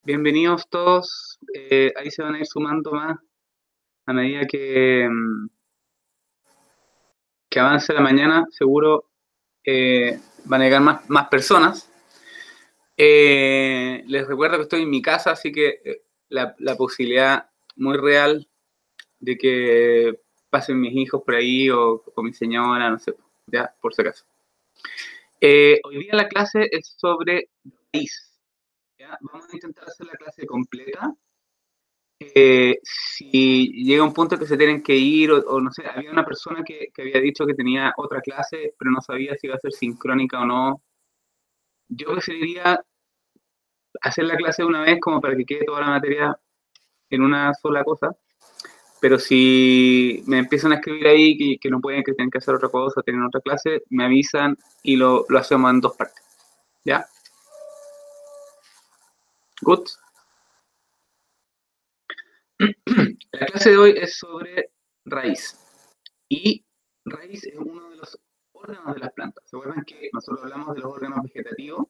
Bienvenidos todos. Ahí se van a ir sumando más a medida que avance la mañana. Seguro van a llegar más personas. Les recuerdo que estoy en mi casa, así que la posibilidad muy real de que pasen mis hijos por ahí o mi señora, no sé, ya, por si acaso. Hoy día la clase es sobre raíz. ¿Ya? Vamos a intentar hacer la clase completa. Si llega un punto que se tienen que ir, o no sé, había una persona que había dicho que tenía otra clase, pero no sabía si iba a ser sincrónica o no. Yo preferiría hacer la clase de una vez como para que quede toda la materia en una sola cosa, pero si me empiezan a escribir ahí que no pueden, que tienen que hacer otra cosa, tienen otra clase, me avisan y lo hacemos en dos partes. ¿Ya? Good. La clase de hoy es sobre raíz. Y raíz es uno de los órganos de las plantas. ¿Se acuerdan que nosotros hablamos de los órganos vegetativos,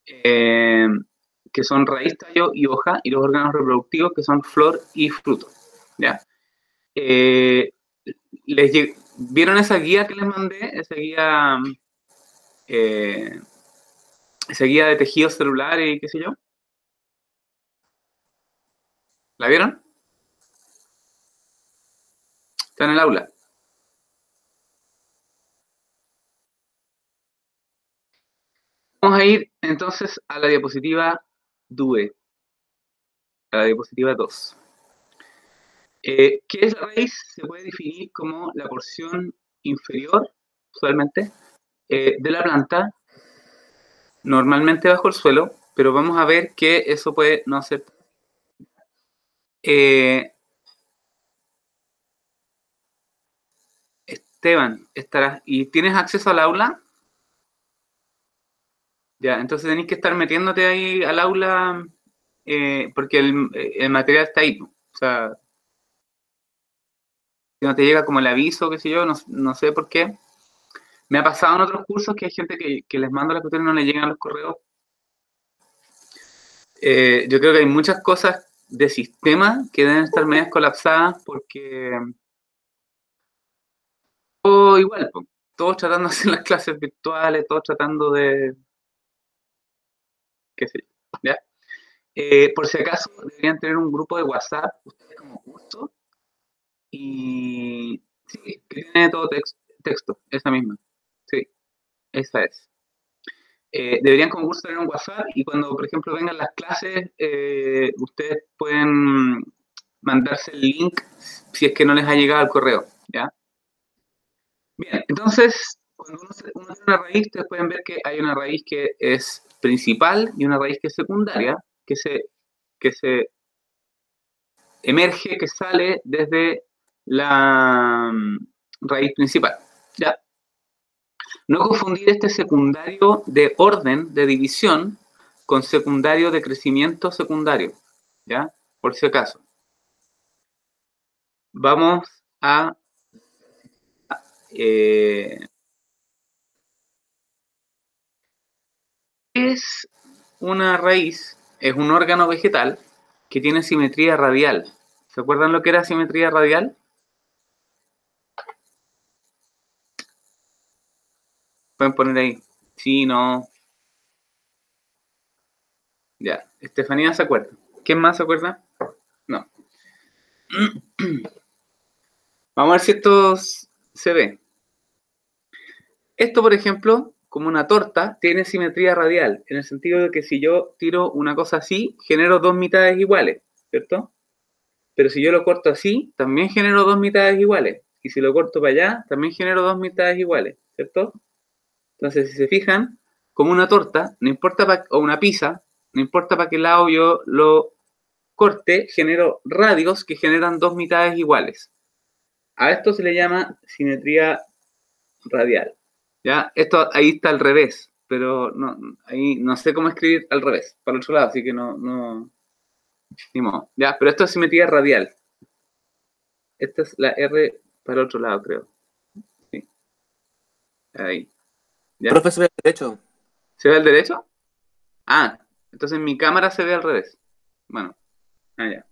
eh, que son raíz, tallo y hoja, y los órganos reproductivos, que son flor y fruto? ¿Ya? Eh, ¿Vieron esa guía que les mandé? Eh, esa guía de tejidos celulares y qué sé yo. ¿La vieron? Está en el aula. Vamos a ir entonces a la diapositiva 2, a la diapositiva 2. ¿Qué es la raíz? Se puede definir como la porción inferior, usualmente, de la planta, normalmente bajo el suelo, pero vamos a ver que eso puede no ser. Eh, Esteban, estarás. ¿Y tienes acceso al aula? Ya, entonces tenés que estar metiéndote ahí al aula, porque el material está ahí. O sea, si no te llega como el aviso, qué sé yo, no sé por qué. Me ha pasado en otros cursos que hay gente que les manda las cuestiones y no le llegan los correos. Yo creo que hay muchas cosas de sistema que deben estar medias colapsadas porque todo igual, po, todos tratando de hacer las clases virtuales, todos tratando de, qué sé yo, ¿ya? Por si acaso, deberían tener un grupo de WhatsApp, ustedes como curso, y sí, que tiene todo texto, esa misma, sí, esa es. Deberían como curso tener un WhatsApp y cuando, por ejemplo, vengan las clases, ustedes pueden mandarse el link si es que no les ha llegado al correo, ¿ya? Bien, entonces, cuando uno tiene una raíz, ustedes pueden ver que hay una raíz que es principal y una raíz que es secundaria, que se emerge, que sale desde la raíz principal, ¿ya? No confundir este secundario de orden, de división, con secundario de crecimiento secundario, ¿ya? Por si acaso. Vamos a... ¿qué es una raíz? Es un órgano vegetal que tiene simetría radial. ¿Se acuerdan lo que era simetría radial? Pueden poner ahí. Sí, no. Ya. Estefanía se acuerda. ¿Quién más se acuerda? No. Vamos a ver si esto se ve. Esto, por ejemplo, como una torta, tiene simetría radial, en el sentido de que si yo tiro una cosa así, genero dos mitades iguales, ¿cierto? Pero si yo lo corto así, también genero dos mitades iguales. Y si lo corto para allá, también genero dos mitades iguales, ¿cierto? Entonces, si se fijan, como una torta, no importa o una pizza, no importa para qué lado yo lo corte, genero radios que generan dos mitades iguales. A esto se le llama simetría radial. ¿Ya? Esto ahí está al revés, pero no, ahí no sé cómo escribir al revés, para el otro lado, así que ni modo. ¿Ya? Pero esto es simetría radial. Esta es la R para el otro lado, creo. Sí, ahí. ¿Ya? Profesor de Derecho. ¿Se ve el derecho? Ah, Entonces mi cámara se ve al revés. Bueno, allá.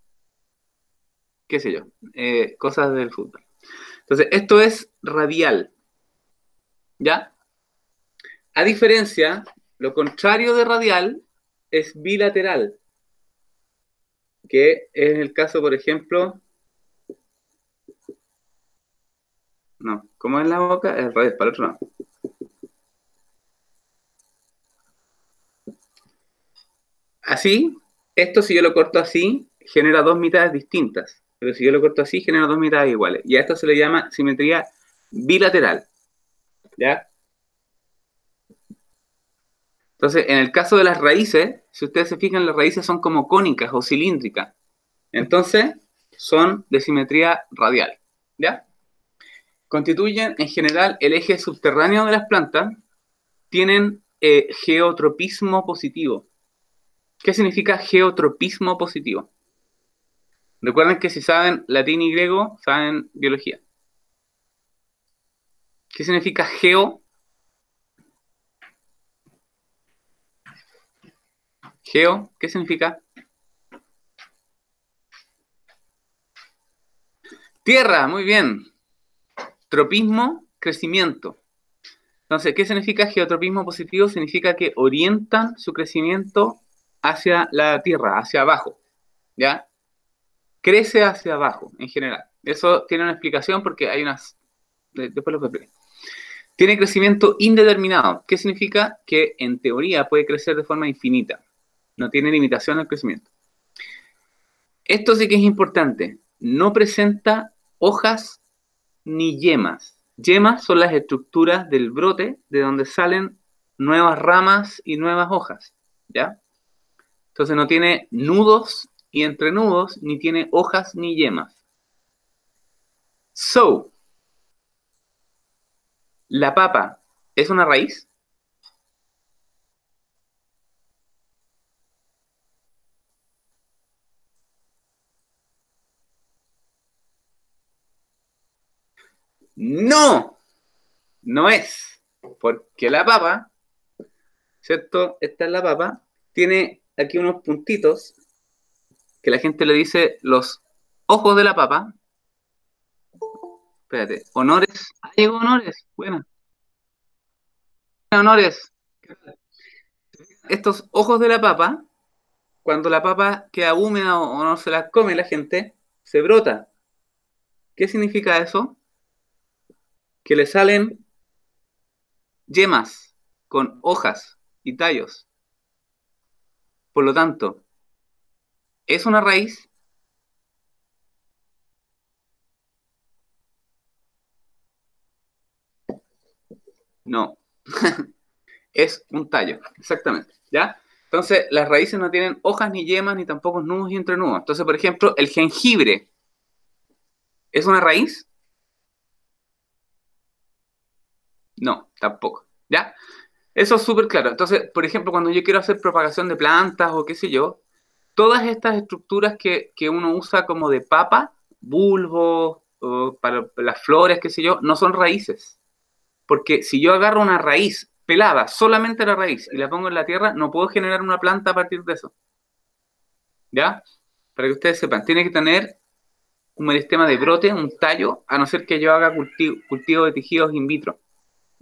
Qué sé yo. Cosas del fútbol. Entonces, esto es radial. ¿Ya? A diferencia, lo contrario de radial es bilateral, que es el caso, por ejemplo, no, ¿cómo es la boca? Es al revés, para el otro lado. Así, esto si yo lo corto así, genera dos mitades distintas, pero si yo lo corto así, genera dos mitades iguales. Y a esto se le llama simetría bilateral, ¿ya? Entonces, en el caso de las raíces, si ustedes se fijan, las raíces son como cónicas o cilíndricas. Entonces, son de simetría radial, ¿ya? Constituyen en general el eje subterráneo de las plantas, tienen geotropismo positivo. ¿Qué significa geotropismo positivo? Recuerden que si saben latín y griego, saben biología. ¿Qué significa geo? Geo, ¿qué significa? Tierra, muy bien. Tropismo, crecimiento. Entonces, ¿qué significa geotropismo positivo? Significa que orientan su crecimiento hacia la tierra, hacia abajo, ¿ya? Crece hacia abajo, en general. Eso tiene una explicación porque hay unas... Después lo explico. Tiene crecimiento indeterminado. ¿Qué significa? Que en teoría puede crecer de forma infinita. No tiene limitación al crecimiento. Esto sí que es importante. No presenta hojas ni yemas. Yemas son las estructuras del brote de donde salen nuevas ramas y nuevas hojas, ¿ya? Entonces no tiene nudos y entrenudos, ni tiene hojas ni yemas. So, ¿la papa es una raíz? No, no es. Porque la papa, ¿cierto? Esta es la papa. Tiene aquí unos puntitos que la gente le dice los ojos de la papa. Espérate, honores. Ah, llegó honores. Bueno, honores. Estos ojos de la papa, cuando la papa queda húmeda o no se la come la gente, se brota. ¿Qué significa eso? Que le salen yemas con hojas y tallos. Por lo tanto, ¿es una raíz? No. Es un tallo, exactamente, ¿ya? Entonces, las raíces no tienen hojas ni yemas, ni tampoco nudos y entrenudos. Entonces, por ejemplo, el jengibre, ¿es una raíz? No, tampoco, ¿ya? Eso es súper claro. Entonces, por ejemplo, cuando yo quiero hacer propagación de plantas o qué sé yo, todas estas estructuras que uno usa como de papa, bulbo, o para las flores, qué sé yo, no son raíces. Porque si yo agarro una raíz pelada, solamente la raíz, y la pongo en la tierra, no puedo generar una planta a partir de eso. ¿Ya? Para que ustedes sepan, tiene que tener un meristema de brote, un tallo, a no ser que yo haga cultivo de tejidos in vitro.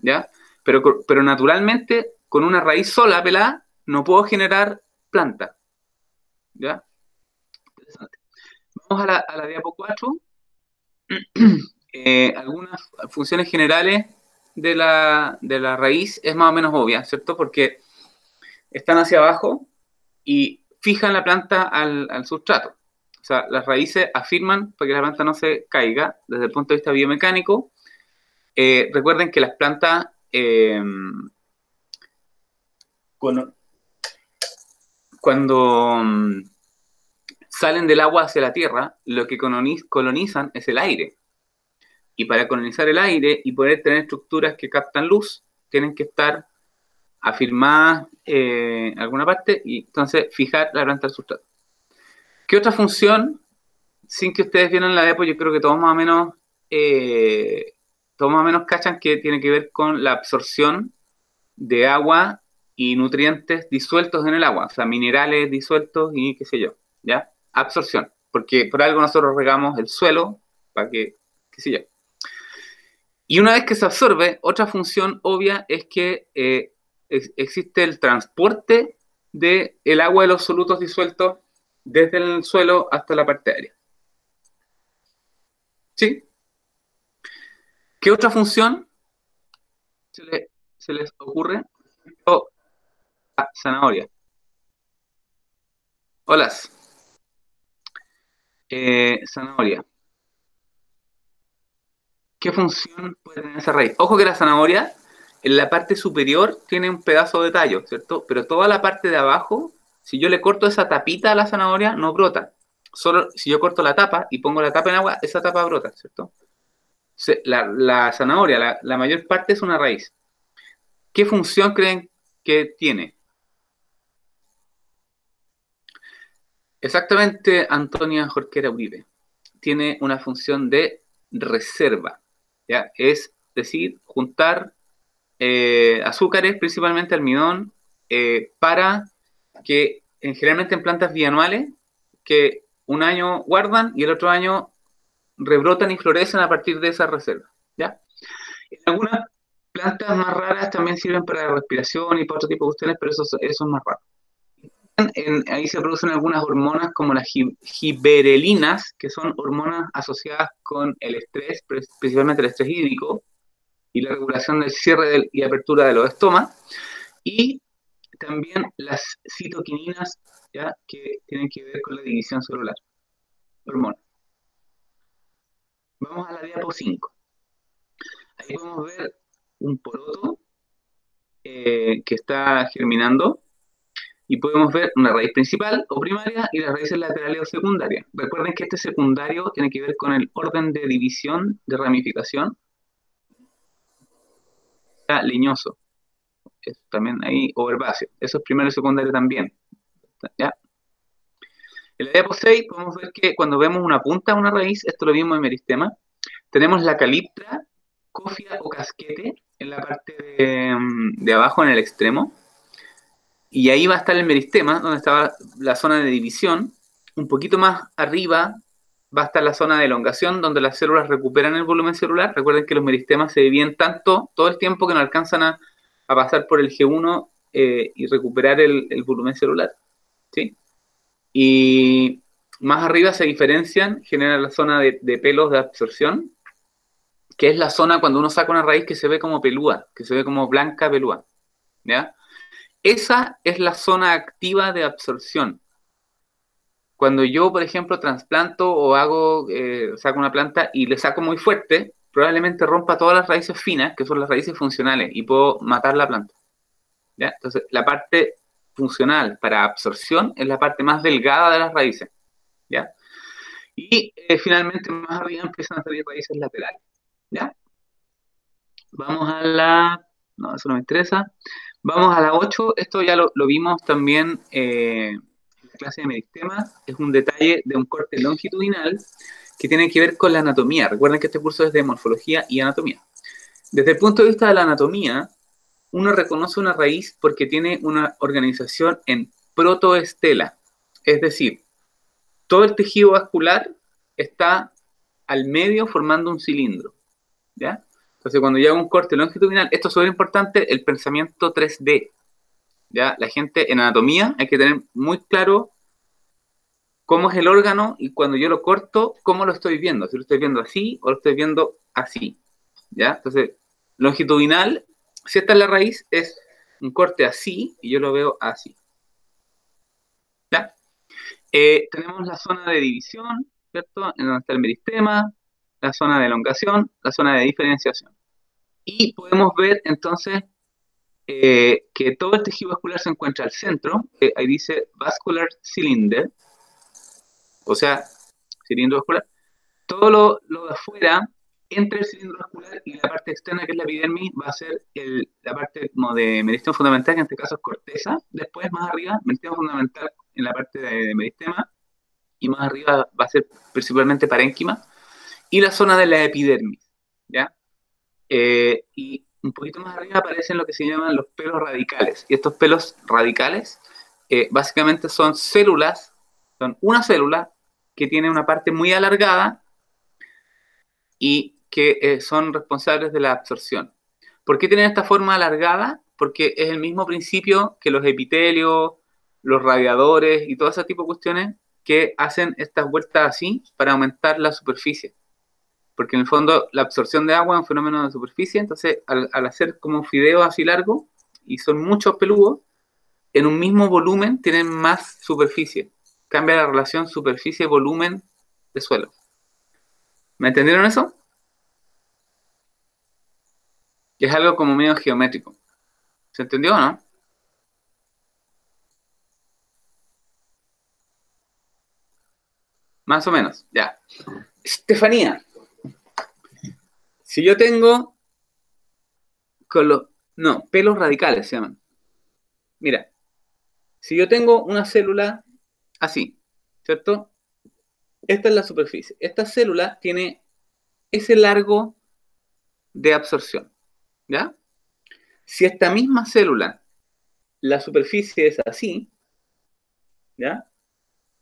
¿Ya? Pero naturalmente, con una raíz sola pelada, no puedo generar planta. ¿Ya? Interesante. Vamos a la diapo 4. Algunas funciones generales de la raíz es más o menos obvia, ¿cierto? Porque están hacia abajo y fijan la planta al sustrato. O sea, las raíces afirman para que la planta no se caiga desde el punto de vista biomecánico. Recuerden que las plantas, cuando, cuando salen del agua hacia la tierra, lo que colonizan es el aire. Y para colonizar el aire y poder tener estructuras que captan luz, tienen que estar afirmadas en alguna parte y entonces fijar la planta al sustrato. ¿Qué otra función, sin que ustedes vieran la depo, yo creo que todos más o menos cachan que tiene que ver con la absorción de agua y nutrientes disueltos en el agua, o sea, minerales disueltos y qué sé yo, ¿ya? Absorción, porque por algo nosotros regamos el suelo para que, qué sé yo. Y una vez que se absorbe, otra función obvia es que existe el transporte del agua de los solutos disueltos desde el suelo hasta la parte aérea. ¿Sí? ¿Qué otra función se les ocurre? Oh, zanahoria. Hola. Zanahoria. ¿Qué función puede tener esa raíz? Ojo que la zanahoria, en la parte superior, tiene un pedazo de tallo, ¿cierto? Pero toda la parte de abajo, si yo le corto esa tapita a la zanahoria, no brota. Solo si yo corto la tapa y pongo la tapa en agua, esa tapa brota, ¿cierto? La zanahoria, la mayor parte es una raíz. ¿Qué función creen que tiene? Exactamente, Antonia Jorquera Uribe. Tiene una función de reserva, ¿ya? Es decir, juntar azúcares, principalmente almidón, para que generalmente en plantas bianuales, que un año guardan y el otro año rebrotan y florecen a partir de esa reserva, ¿ya? Algunas plantas más raras también sirven para la respiración y para otro tipo de cuestiones, pero eso es más raro. Ahí se producen algunas hormonas como las giberelinas, que son hormonas asociadas con el estrés, principalmente el estrés hídrico, y la regulación del cierre y apertura de los estomas, y también las citoquininas, ¿ya? Que tienen que ver con la división celular, hormonas. Vamos a la diapo 5. Ahí podemos ver un poroto que está germinando y podemos ver una raíz principal o primaria y las raíces laterales o secundarias. Recuerden que este secundario tiene que ver con el orden de división, de ramificación, leñoso, es también ahí, o herbáceo. Eso es primario y secundario también, ¿ya? En la diapo 6 podemos ver que cuando vemos una punta, una raíz, esto lo vimos en meristema, tenemos la caliptra, cofia o casquete en la parte de abajo, en el extremo, y ahí va a estar el meristema, donde estaba la zona de división. Un poquito más arriba va a estar la zona de elongación, donde las células recuperan el volumen celular. Recuerden que los meristemas se dividen tanto todo el tiempo que no alcanzan a pasar por el G1 y recuperar el volumen celular, ¿sí? Y más arriba se diferencian, generan la zona de pelos de absorción, que es la zona cuando uno saca una raíz que se ve como pelúa, que se ve como blanca pelúa, ¿ya? Esa es la zona activa de absorción. Cuando yo, por ejemplo, trasplanto o saco una planta y le saco muy fuerte, probablemente rompa todas las raíces finas, que son las raíces funcionales, y puedo matar la planta, ¿ya? Entonces, la parte funcional para absorción es la parte más delgada de las raíces, ¿ya? Y finalmente, más arriba empiezan a salir raíces laterales, ¿ya? Vamos a la... No, eso no me interesa. Vamos a la 8. Esto ya lo vimos también en la clase de meristema. Es un detalle de un corte longitudinal que tiene que ver con la anatomía. Recuerden que este curso es de morfología y anatomía. Desde el punto de vista de la anatomía, uno reconoce una raíz porque tiene una organización en protoestela. Es decir, todo el tejido vascular está al medio formando un cilindro, ¿ya? Entonces, cuando yo hago un corte longitudinal, esto es súper importante, el pensamiento 3D, ¿ya? La gente en anatomía hay que tener muy claro cómo es el órgano y cuando yo lo corto, cómo lo estoy viendo. Si lo estoy viendo así o lo estoy viendo así, ¿ya? Entonces, longitudinal, si esta es la raíz, es un corte así y yo lo veo así, ¿ya? Tenemos la zona de división, ¿cierto? En donde está el meristema, la zona de elongación, la zona de diferenciación. Y podemos ver entonces que todo el tejido vascular se encuentra al centro, ahí dice vascular cylinder, o sea, cilindro vascular. Todo lo de afuera, entre el cilindro vascular y la parte externa, que es la epidermis, va a ser la parte como de meristema fundamental, que en este caso es corteza. Después, más arriba, meristema fundamental en la parte de meristema, y más arriba va a ser principalmente parénquima, y la zona de la epidermis, ¿ya? Y un poquito más arriba aparecen lo que se llaman los pelos radicales. Y estos pelos radicales básicamente son células, son una célula que tiene una parte muy alargada y que son responsables de la absorción. ¿Por qué tienen esta forma alargada? Porque es el mismo principio que los epitelios, los radiadores y todo ese tipo de cuestiones que hacen estas vueltas así para aumentar la superficie. Porque en el fondo la absorción de agua es un fenómeno de superficie, entonces al hacer como un fideo así largo y son muchos peludos, en un mismo volumen tienen más superficie. Cambia la relación superficie-volumen de suelo. ¿Me entendieron eso? Que es algo como medio geométrico. ¿Se entendió o no? Más o menos, ya. Estefanía, si yo tengo no, pelos radicales se llaman. Mira, si yo tengo una célula así, ¿cierto? Esta es la superficie. Esta célula tiene ese largo de absorción, ¿ya? Si esta misma célula, la superficie es así, ¿ya?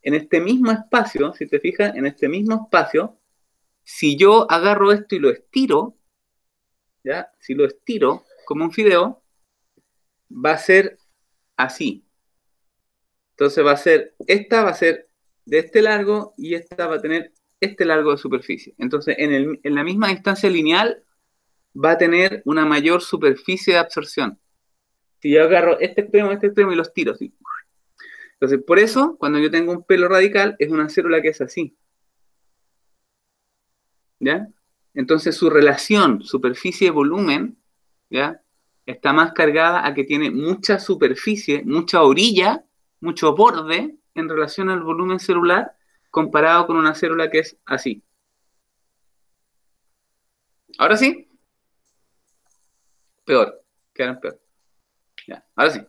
En este mismo espacio, si te fijas, en este mismo espacio, si yo agarro esto y lo estiro, ¿ya? Si lo estiro como un fideo, va a ser así. Entonces esta va a ser de este largo y esta va a tener este largo de superficie. Entonces, en la misma distancia lineal va a tener una mayor superficie de absorción. Si yo agarro este extremo y los tiro, ¿sí? Entonces, por eso, cuando yo tengo un pelo radical, es una célula que es así, ¿ya? Entonces, su relación superficie-volumen, ¿ya? Está más cargada a que tiene mucha superficie, mucha orilla, mucho borde en relación al volumen celular comparado con una célula que es así. Ahora sí, peor, quedaron peor. Ya, ahora sí.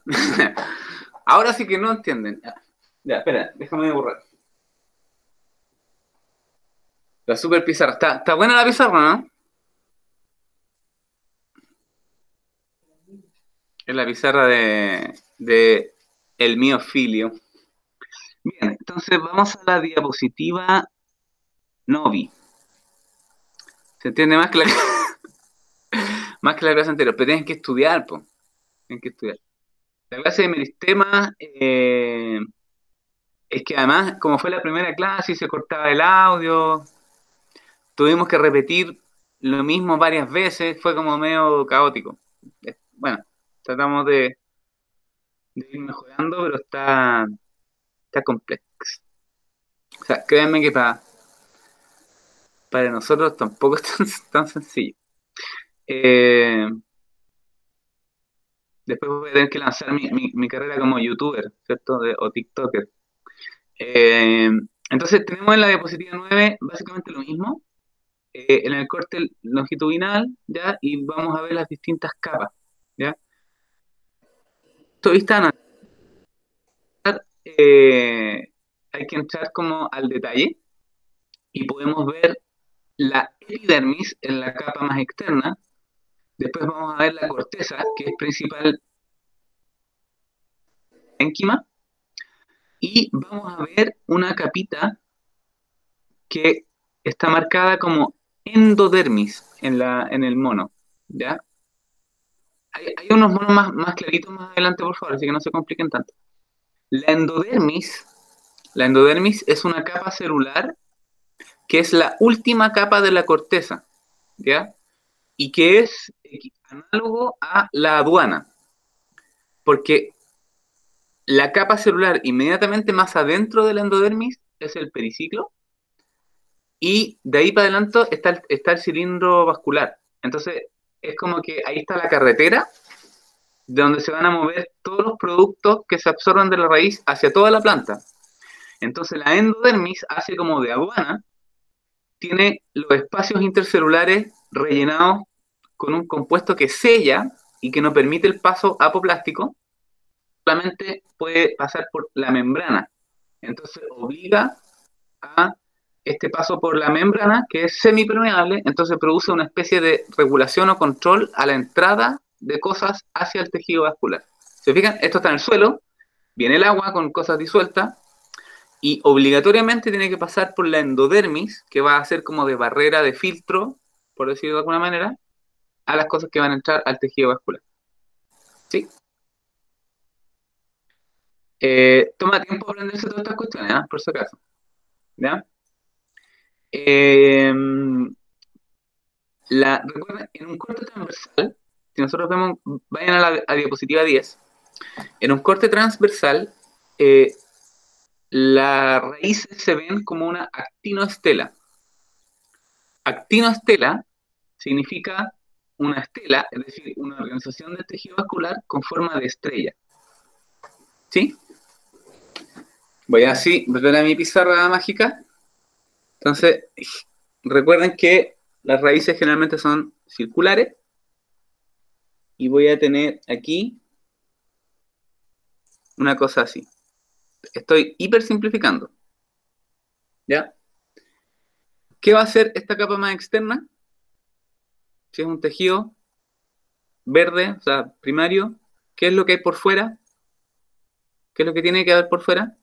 Ahora sí que no entienden. Ya, ya, espera, déjame borrar. La super pizarra. Está buena la pizarra, ¿no? Es la pizarra de el mío filio. Bien, entonces vamos a la diapositiva Novi. ¿Se entiende más que más que la clase anterior? Pero tienen que estudiar, pues. Tienen que estudiar. La clase de meristema es que además, como fue la primera clase y se cortaba el audio, tuvimos que repetir lo mismo varias veces, fue como medio caótico. Bueno, tratamos de ir mejorando, pero está complejo. O sea, créanme que para nosotros tampoco es tan sencillo. Eh, Después voy a tener que lanzar mi carrera como youtuber, ¿cierto? O TikToker. Eh, entonces tenemos en la diapositiva 9 básicamente lo mismo, en el corte longitudinal, ¿ya? Y vamos a ver las distintas capas, ¿ya? Esto vista analizar, hay que entrar como al detalle y podemos ver la epidermis en la capa más externa. Después vamos a ver la corteza, que es principal parénquima, y vamos a ver una capita que está marcada como endodermis en el mono, ¿ya? Hay unos monos más claritos más adelante, por favor, así que no se compliquen tanto. La endodermis, la endodermis es una capa celular que es la última capa de la corteza, ¿ya? Y que es análogo a la aduana, porque la capa celular inmediatamente más adentro de la endodermis es el periciclo, y de ahí para adelante está el cilindro vascular. Entonces, es como que ahí está la carretera de donde se van a mover todos los productos que se absorban de la raíz hacia toda la planta. Entonces, la endodermis hace como de aduana, tiene los espacios intercelulares rellenados con un compuesto que sella y que no permite el paso apoplástico, solamente puede pasar por la membrana. Entonces, obliga a este paso por la membrana, que es semipermeable, entonces produce una especie de regulación o control a la entrada de cosas hacia el tejido vascular. ¿Se fijan? Esto está en el suelo, viene el agua con cosas disueltas, y obligatoriamente tiene que pasar por la endodermis, que va a ser como de barrera de filtro, por decirlo de alguna manera, a las cosas que van a entrar al tejido vascular. ¿Sí? Toma tiempo aprenderse todas estas cuestiones, ¿eh? Por si acaso. ¿Ya? Eh, recuerden, en un corte transversal, si nosotros vemos, vayan a la diapositiva 10, en un corte transversal, las raíces se ven como una actinoestela. Actinoestela significa una estela, es decir, una organización del tejido vascular con forma de estrella. ¿Sí? Voy así, volver a mi pizarra mágica. Entonces, recuerden que las raíces generalmente son circulares y voy a tener aquí una cosa así. Estoy hiper simplificando. ¿Ya? ¿Qué va a hacer esta capa más externa? Si es un tejido verde, o sea, primario, ¿qué es lo que hay por fuera? ¿Qué es lo que tiene que haber por fuera?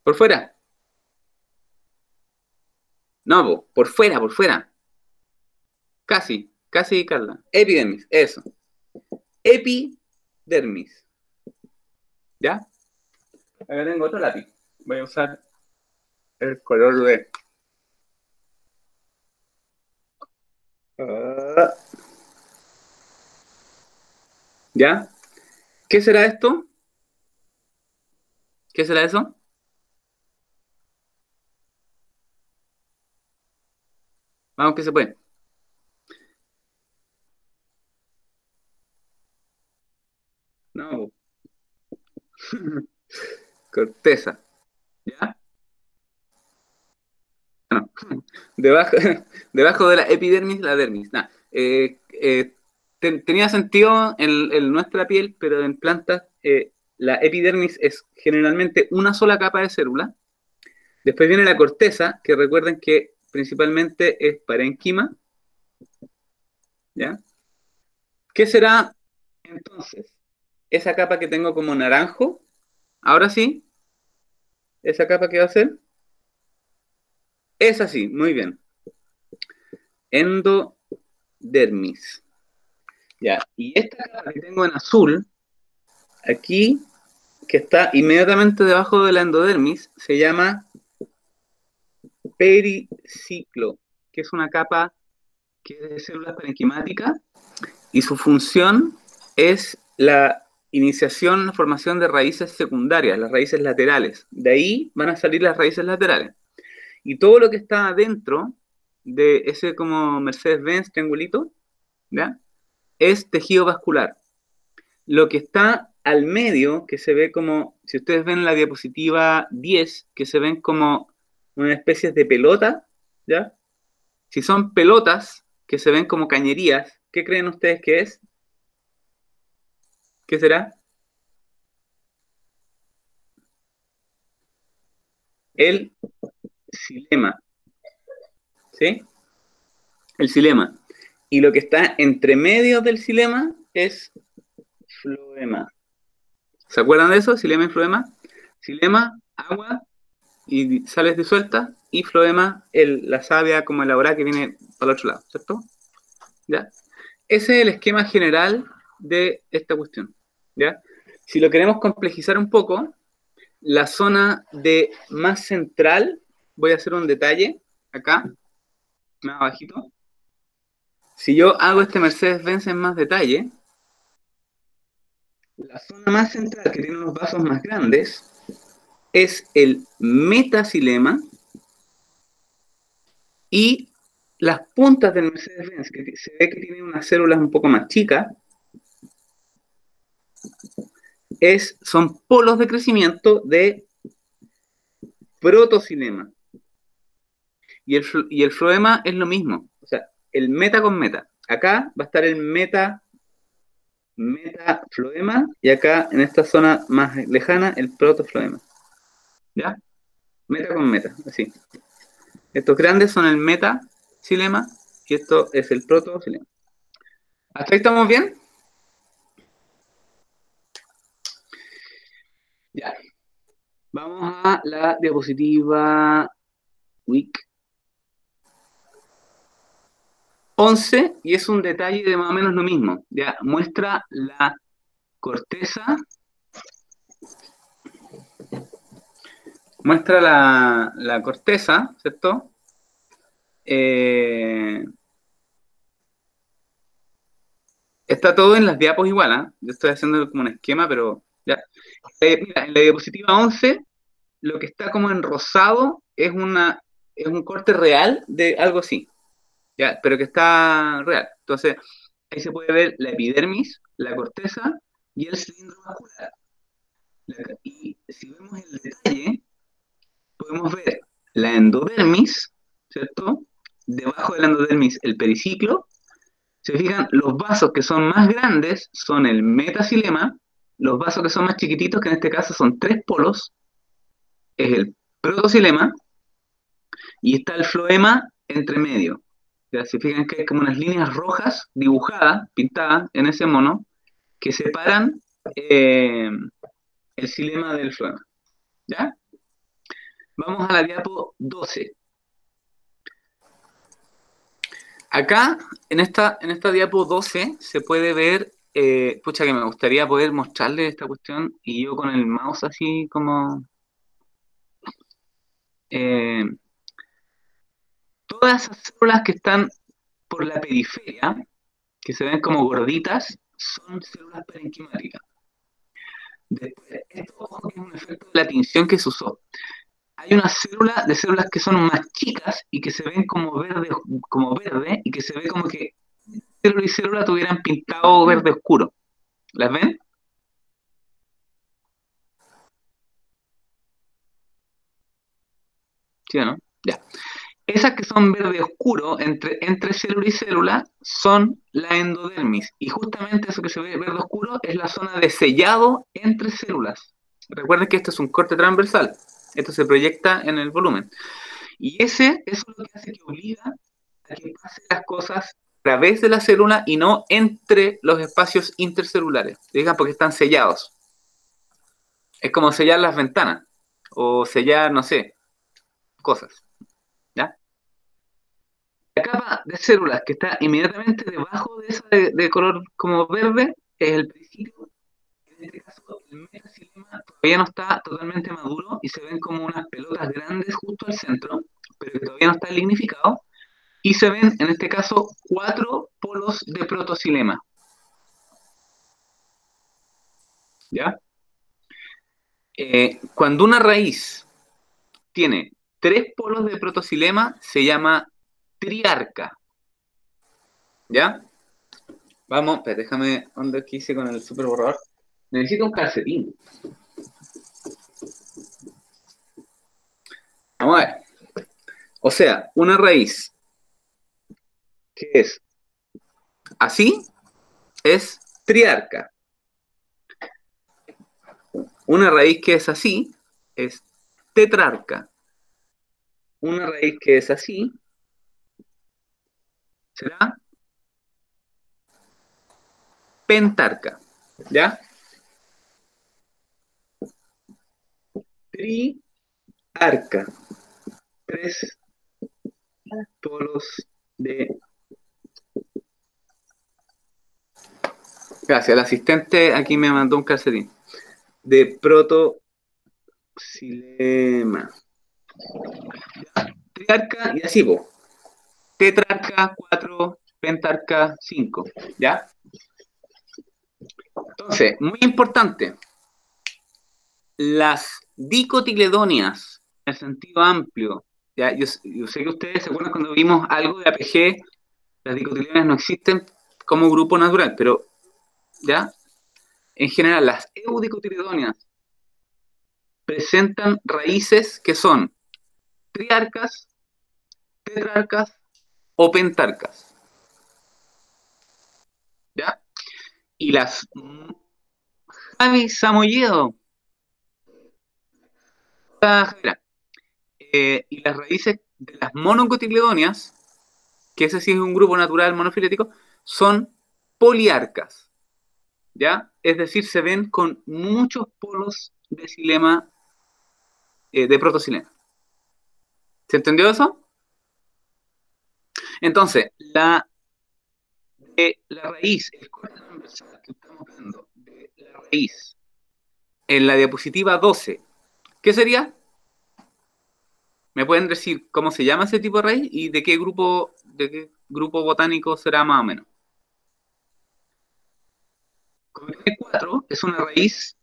¿Por fuera? No, por fuera, por fuera. Casi, casi, Carla. Epidermis, eso. Epidermis. ¿Ya? Acá tengo otro lápiz. Voy a usar el color de... ¿Ya? ¿Qué será esto? ¿Qué será eso? Vamos que se puede. No. Corteza. ¿Ya? No. Debajo, debajo de la epidermis, la dermis. Nah. Tenía sentido en nuestra piel, pero en plantas la epidermis es generalmente una sola capa de célula. Después viene la corteza, que recuerden que principalmente es parénquima. ¿Ya? ¿Qué será entonces esa capa que tengo como naranjo? Ahora sí, esa capa que va a ser es así, muy bien. Endodermis. Ya, y esta capa que tengo en azul, aquí, que está inmediatamente debajo de la endodermis, se llama periciclo, que es una capa que es de células parenquimáticas y su función es la iniciación, la formación de raíces secundarias, las raíces laterales. De ahí van a salir las raíces laterales. Y todo lo que está adentro de ese como Mercedes-Benz triangulito, ¿ya? Es tejido vascular. Lo que está al medio, que se ve como, si ustedes ven la diapositiva 10, que se ven como una especie de pelota, ¿ya? Si son pelotas que se ven como cañerías, ¿qué creen ustedes que es? ¿Qué será? El xilema, ¿sí? El xilema. Y lo que está entre medio del xilema es floema. ¿Se acuerdan de eso? Xilema y floema. Xilema, agua y sales disueltas, y floema, la savia como elaborada que viene para el otro lado, ¿cierto? ¿Ya? Ese es el esquema general de esta cuestión, ¿ya? Si lo queremos complejizar un poco, la zona de más central, voy a hacer un detalle acá, más abajito. Si yo hago este Mercedes-Benz en más detalle, la zona más central que tiene unos vasos más grandes es el metacilema, y las puntas del Mercedes-Benz, que se ve que tienen unas células un poco más chicas, son polos de crecimiento de protocilema. Y el floema es lo mismo, o sea, el meta con meta. Acá va a estar el metafloema, y acá en esta zona más lejana el protofloema. ¿Ya? Meta con meta, así. Estos grandes son el metacilema y esto es el protocilema. ¿Hasta ahí estamos bien? Ya. Vamos a la diapositiva WIC 11 y es un detalle de más o menos lo mismo. Ya muestra la corteza, la corteza, ¿cierto? Está todo en las diapos igual, ¿eh? Yo estoy haciendo como un esquema, pero ya. Mira, en la diapositiva 11, lo que está como en rosado es un corte real de algo así, ¿ya? Pero que está real. Entonces, ahí se puede ver la epidermis, la corteza y el cilindro vascular. Y si vemos el detalle, podemos ver la endodermis, ¿cierto? Debajo de la endodermis, el periciclo. Se fijan, los vasos que son más grandes son el metacilema, los vasos que son más chiquititos, que en este caso son tres polos, es el protocilema, y está el floema entre medio. Ya, se fijan que hay como unas líneas rojas dibujadas, pintadas en ese mono, que separan el xilema del floema. ¿Ya? Vamos a la diapo 12. Acá, en esta diapo 12, se puede ver, pucha que me gustaría poder mostrarle esta cuestión y yo con el mouse así como... eh, todas esas células que están por la periferia, que se ven como gorditas, son células parenquimáticas. Después, esto es un efecto de la tinción que se usó. Hay una célula de células que son más chicas y que se ven como verde y que se ve como que célula y célula tuvieran pintado verde oscuro. ¿Las ven? ¿Sí o no? Ya. Esas que son verde oscuro entre célula y célula son la endodermis. Y justamente eso que se ve verde oscuro es la zona de sellado entre células. Recuerden que esto es un corte transversal. Esto se proyecta en el volumen. Y eso es lo que hace que obliga a que pasen las cosas a través de la célula y no entre los espacios intercelulares. Digan porque están sellados. Es como sellar las ventanas o sellar, no sé, cosas. ¿Ya? La capa de células que está inmediatamente debajo de esa de color como verde es el principio. En este caso, el metacilema todavía no está totalmente maduro y se ven como unas pelotas grandes justo al centro, pero que todavía no está lignificado. Y se ven, en este caso, 4 polos de protocilema. ¿Ya? Cuando una raíz tiene 3 polos de protocilema, se llama triarca. ¿Ya? Vamos, espera, déjame, ¿dónde que hice con el super borrador? Necesito un calcetín. Vamos a ver. O sea, una raíz que es así es triarca. Una raíz que es así es tetrarca. Una raíz que es así será pentarca. ¿Ya? Triarca. 3 polos de... Gracias, el asistente aquí me mandó un calcetín. De protocilema. Triarca y así, vos. Tetrarca 4, pentarca 5. ¿Ya? Entonces, muy importante, las dicotiledonias, en el sentido amplio, ¿ya? Yo sé que ustedes se acuerdan cuando vimos algo de APG, las dicotiledonias no existen como grupo natural, pero, ¿ya? En general, las eudicotiledonias presentan raíces que son triarcas, tetrarcas o pentarcas. ¿Ya? Y las Javi Samoyedo, Javiera, y las raíces de las monocotiledonias, que ese sí es un grupo natural monofilético, son poliarcas, ¿ya? Es decir, se ven con muchos polos de xilema, de protoxilema. ¿Se entendió eso? Entonces, la raíz, el corte transversal que estamos viendo de la raíz en la diapositiva 12, ¿qué sería? ¿Me pueden decir cómo se llama ese tipo de raíz y de qué grupo botánico será más o menos? Como tiene 4, es una raíz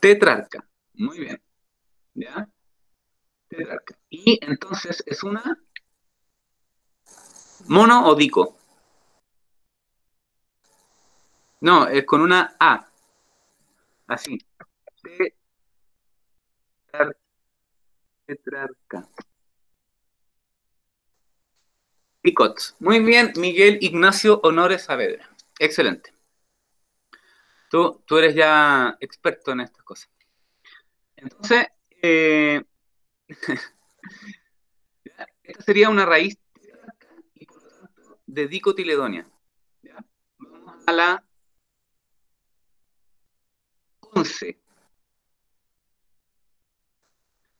tetrarca. Muy bien, ¿ya? Tetrarca. Y entonces es una mono o dico. No, es con una A, así. Tetrar- Tetrarca. Picots. Muy bien, Miguel Ignacio Honores Saavedra. Excelente. Tú eres ya experto en estas cosas. Entonces, eh, esta sería una raíz y por lo tanto de dicotiledonia. ¿Ya? Vamos a la 11.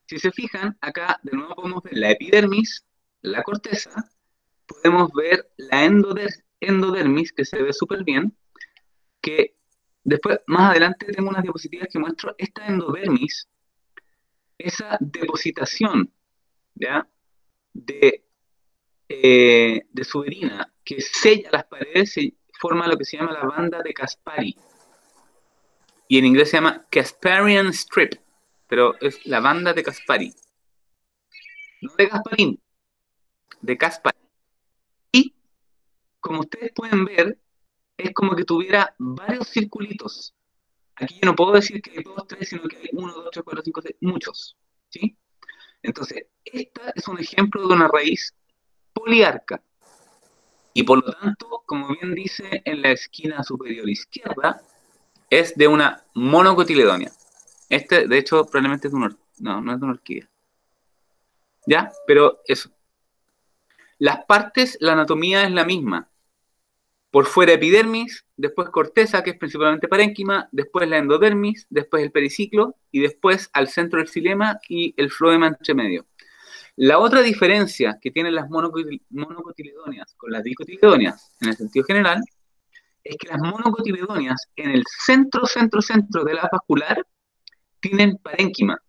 Si se fijan, acá de nuevo podemos ver la epidermis, la corteza, podemos ver la endodermis, que se ve súper bien, que después, más adelante, tengo unas diapositivas que muestro esta endodermis, esa depositación, ¿ya? de de suberina que sella las paredes y forma lo que se llama la banda de Caspari. Y en inglés se llama Casparian Strip, pero es la banda de Caspari. No de Gasparín, de Caspari. Y como ustedes pueden ver, es como que tuviera varios circulitos. Aquí yo no puedo decir que hay dos, tres, sino que hay uno, dos, tres, cuatro, cinco, seis, muchos. ¿Sí? Entonces, esta es un ejemplo de una raíz poliarca. Y por lo tanto, como bien dice en la esquina superior izquierda, es de una monocotiledonia. Este, de hecho, probablemente es de una, no, no es de una orquídea. ¿Ya? Pero eso. Las partes, la anatomía es la misma. Por fuera epidermis, después corteza, que es principalmente parénquima, después la endodermis, después el periciclo y después al centro del xilema y el floema entre medio. La otra diferencia que tienen las monocotiledonias con las dicotiledonias en el sentido general es que las monocotiledonias en el centro de la vascular tienen parénquima,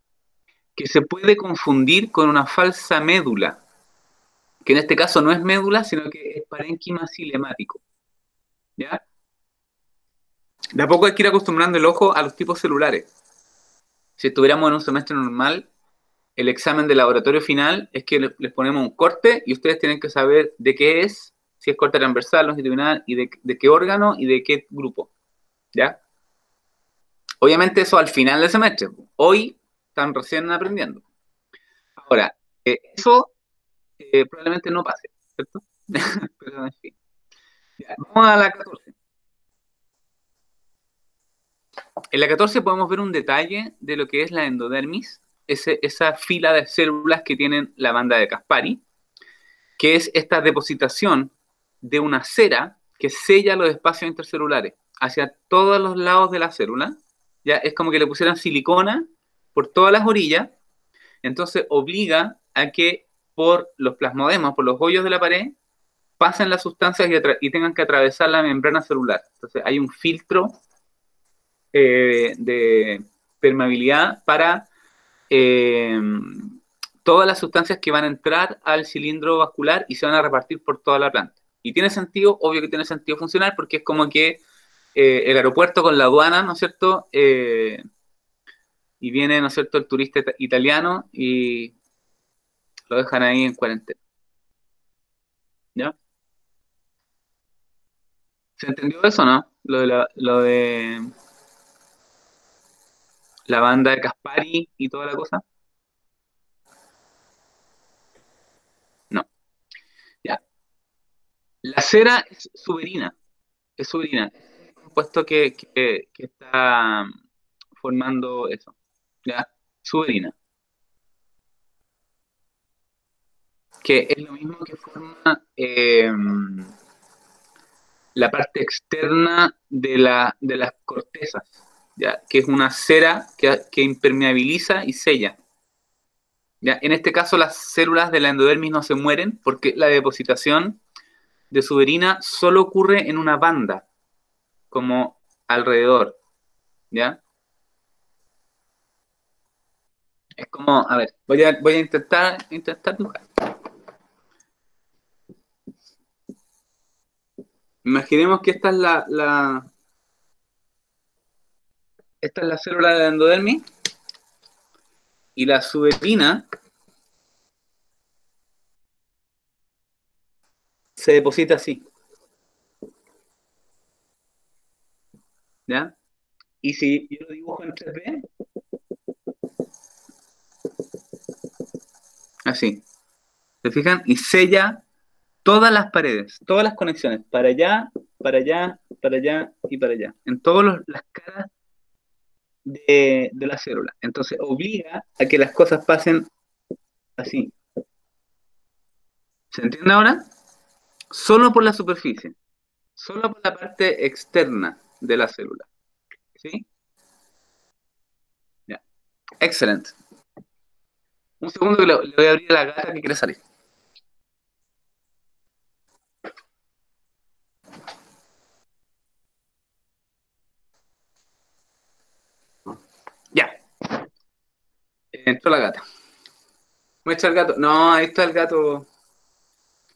que se puede confundir con una falsa médula, que en este caso no es médula, sino que es parénquima cilemático. ¿Ya? De a poco hay que ir acostumbrando el ojo a los tipos celulares. Si estuviéramos en un semestre normal, el examen de laboratorio final es que les ponemos un corte y ustedes tienen que saber de qué es, si es corte transversal, longitudinal, y de qué órgano y de qué grupo. ¿Ya? Obviamente eso al final del semestre. Hoy están recién aprendiendo. Ahora, eso probablemente no pase, ¿cierto? Pero en fin. Ya, vamos a la 14. En la 14 podemos ver un detalle de lo que es la endodermis, esa fila de células que tienen la banda de Caspari, que es esta depositación de una cera que sella los espacios intercelulares hacia todos los lados de la célula. Ya es como que le pusieran silicona por todas las orillas, entonces obliga a que por los plasmodemos, por los hoyos de la pared, pasen las sustancias y tengan que atravesar la membrana celular. Entonces hay un filtro de permeabilidad para eh, todas las sustancias que van a entrar al cilindro vascular y se van a repartir por toda la planta. Y tiene sentido, obvio que tiene sentido funcional, porque es como que el aeropuerto con la aduana, ¿no es cierto? Y viene, ¿no es cierto?, el turista italiano y lo dejan ahí en cuarentena. ¿Ya? ¿Se entendió eso, no? Lo de la banda de Caspari y toda la cosa. No. La cera es suberina. Es suberina. Es un compuesto que está formando eso. ¿Ya? Suberina. Que es lo mismo que forma la parte externa de las cortezas, ¿ya? Que es una cera que impermeabiliza y sella. ¿Ya? En este caso, las células de la endodermis no se mueren porque la depositación de suberina solo ocurre en una banda, como alrededor. ¿Ya? Es como, a ver, voy a intentar dibujar. Imaginemos que esta es la célula de la endodermis y la suberina se deposita así, ¿ya? Y si yo lo dibujo en 3D, así, ¿se fijan? Y sella todas las paredes, todas las conexiones, para allá, para allá, para allá y para allá, en todas las caras de la célula. Entonces obliga a que las cosas pasen así. ¿Se entiende ahora? Solo por la superficie, solo por la parte externa de la célula. ¿Sí? Ya. Excelente. Un segundo que le voy a abrir a la gata que quiere salir. Ya. Entró la gata. Muestra el gato. No, ahí está el gato.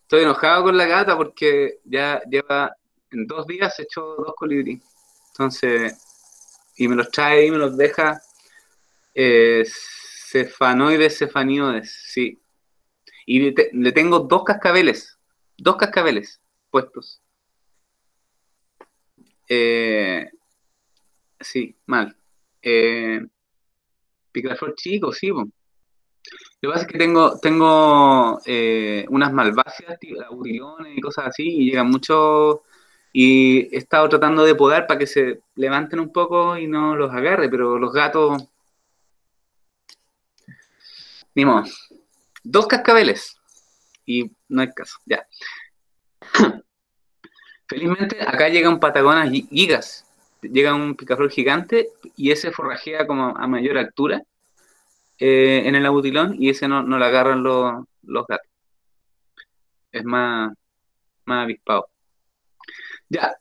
Estoy enojado con la gata porque ya lleva en 2 días hecho 2 colibrí. Entonces, y me los trae y me los deja cefanoides, cefanioides, sí. Y le tengo dos cascabeles puestos. Eh, sí, mal. Eh, Picaflor chico, sí, po. Lo que pasa es que tengo unas malváceas, abulilones y cosas así, y llegan mucho. Y he estado tratando de podar para que se levanten un poco y no los agarre, pero los gatos, ni modo. 2 cascabeles y no hay caso, ya. Felizmente acá llega un Patagonas gigas, llega un picaflor gigante y ese forrajea como a mayor altura en el abutilón y ese no lo agarran los gatos, es más avispado. Ya,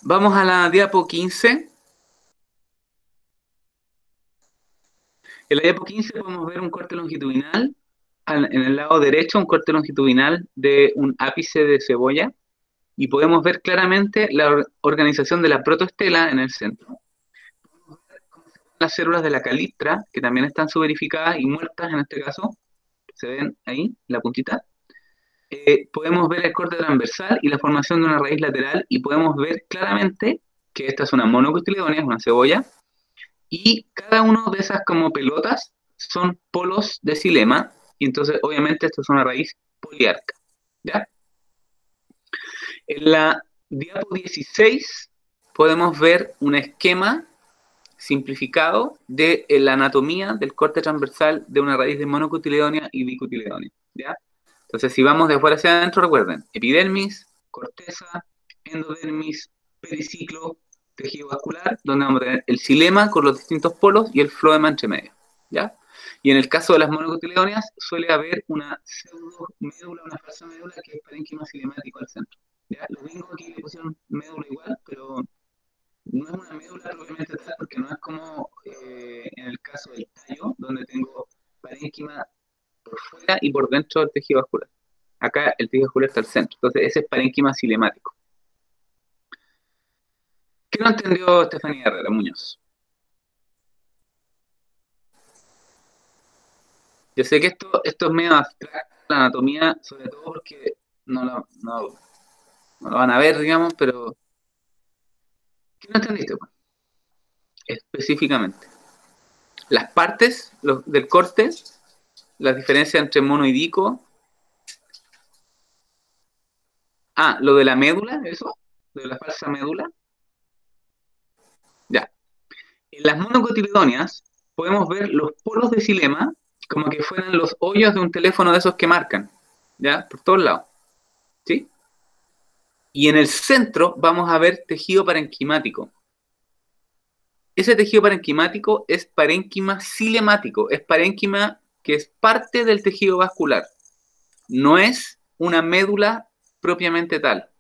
vamos a la diapo 15. En la diapo 15 podemos ver un corte longitudinal, en el lado derecho un corte longitudinal de un ápice de cebolla y podemos ver claramente la organización de la protoestela en el centro. Las células de la caliptra, que también están suberificadas y muertas en este caso, se ven ahí, la puntita. Podemos ver el corte transversal y la formación de una raíz lateral y podemos ver claramente que esta es una monocotiledonia, es una cebolla, y cada uno de esas como pelotas son polos de xilema, y entonces obviamente esto es una raíz poliarca. ¿Ya? En la diapo 16 podemos ver un esquema simplificado de la anatomía del corte transversal de una raíz de monocotiledonia y dicotiledonia. ¿Ya? Entonces, si vamos de afuera hacia adentro, recuerden, epidermis, corteza, endodermis, periciclo, tejido vascular, donde vamos a tener el xilema con los distintos polos y el floema entre medio. ¿Ya? Y en el caso de las monocotiledonias suele haber una pseudo médula, una falsa médula que es parénquima cinemático al centro. ¿Ya? Los gringos aquí le pusieron médula igual, pero no es una médula propiamente tal porque no es como en el caso del tallo, donde tengo parénquima por fuera y por dentro del tejido vascular. Acá el tejido vascular está al centro, entonces ese es parénquima cinemático. ¿Qué no entendió Estefanía Herrera Muñoz? Yo sé que esto es medio abstracto, la anatomía, sobre todo porque no lo van a ver, digamos, pero ¿qué no entendiste, pues? Específicamente? Las partes del corte, las diferencias entre mono y dico. Ah, lo de la médula, eso, lo de la falsa médula. Ya. En las monocotiledóneas podemos ver los polos de xilema como que fueran los hoyos de un teléfono de esos que marcan, ¿ya? Por todos lados, ¿sí? Y en el centro vamos a ver tejido parenquimático. Ese tejido parenquimático es parénquima cilemático, es parénquima que es parte del tejido vascular, no es una médula propiamente tal.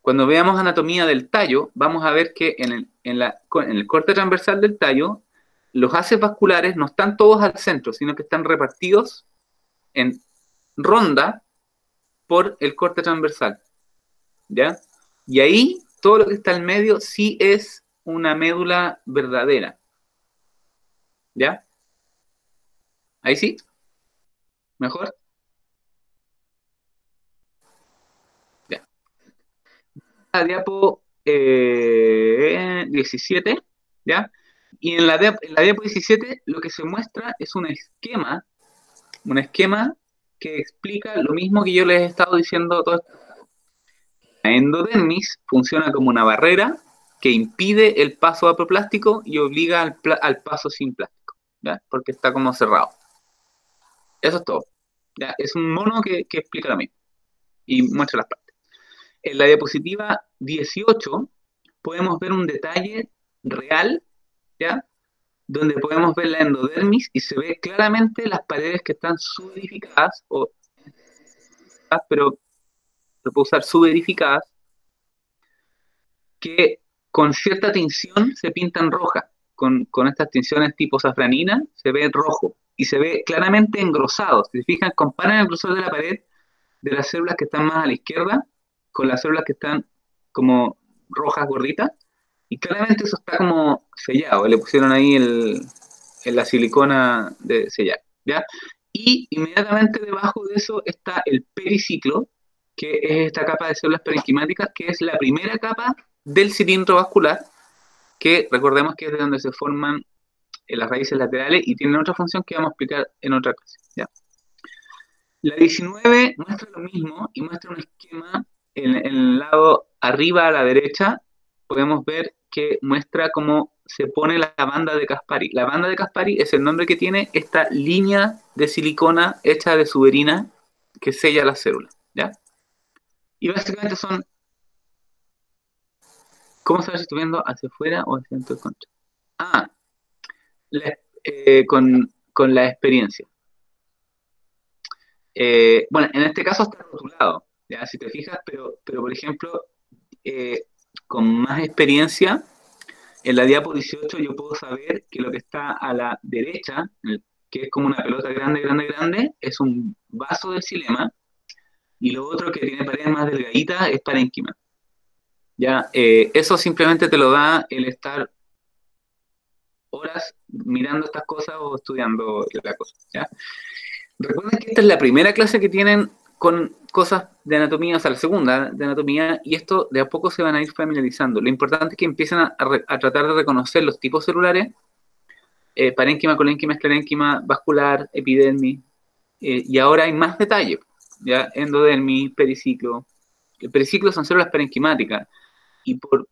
Cuando veamos anatomía del tallo, vamos a ver que en el corte transversal del tallo, los haces vasculares no están todos al centro, sino que están repartidos en ronda por el corte transversal, ¿ya? Y ahí, todo lo que está al medio sí es una médula verdadera, ¿ya? Ahí sí, mejor, ya. La diapo 17, ¿ya? Y en la diapo 17 lo que se muestra es un esquema que explica lo mismo que yo les he estado diciendo todo esto. La endodermis funciona como una barrera que impide el paso apoplástico y obliga al paso sin plástico, ¿ya? Porque está como cerrado. Eso es todo. ¿Ya? Es un mono que explica lo mismo y muestra las partes. En la diapositiva 18 podemos ver un detalle real, ¿ya? Donde podemos ver la endodermis y se ve claramente las paredes que están subedificadas, pero se puede usar subedificadas, que con cierta tinción se pintan rojas. Con estas tinciones tipo safranina se ve rojo y se ve claramente engrosado. Si se fijan, comparan el grosor de la pared de las células que están más a la izquierda con las células que están como rojas gorditas y claramente eso está como sellado. Le pusieron ahí en la silicona de sellar, ¿ya? Y inmediatamente debajo de eso está el periciclo, que es esta capa de células parenquimáticas, que es la primera capa del cilindro vascular, que recordemos que es de donde se forman las raíces laterales y tienen otra función que vamos a explicar en otra clase, ¿ya? La 19 muestra lo mismo y muestra un esquema en el lado arriba a la derecha. Podemos ver que muestra cómo se pone la banda de Caspari. La banda de Caspari es el nombre que tiene esta línea de silicona hecha de suberina que sella las células, ¿ya? Y básicamente son, ¿cómo saber si estoy viendo hacia afuera o hacia dentro del concha? Ah, con la experiencia. Bueno, en este caso está rotulado, ¿ya? Si te fijas, pero por ejemplo, eh, con más experiencia, en la diapo 18 yo puedo saber que lo que está a la derecha, que es como una pelota grande, grande, grande, es un vaso de xilema, y lo otro que tiene paredes más delgaditas es parénquima. ¿Ya? Eso simplemente te lo da el estar horas mirando estas cosas o estudiando la cosa, ¿ya? Recuerden que esta es la primera clase que tienen con cosas de anatomía, o sea, la segunda de anatomía, y esto de a poco se van a ir familiarizando. Lo importante es que empiecen a tratar de reconocer los tipos celulares, parénquima, colénquima, esclerénquima, vascular, epidermis, y ahora hay más detalles, ¿ya? Endodermis, periciclo. El periciclo son células parenquimáticas, y por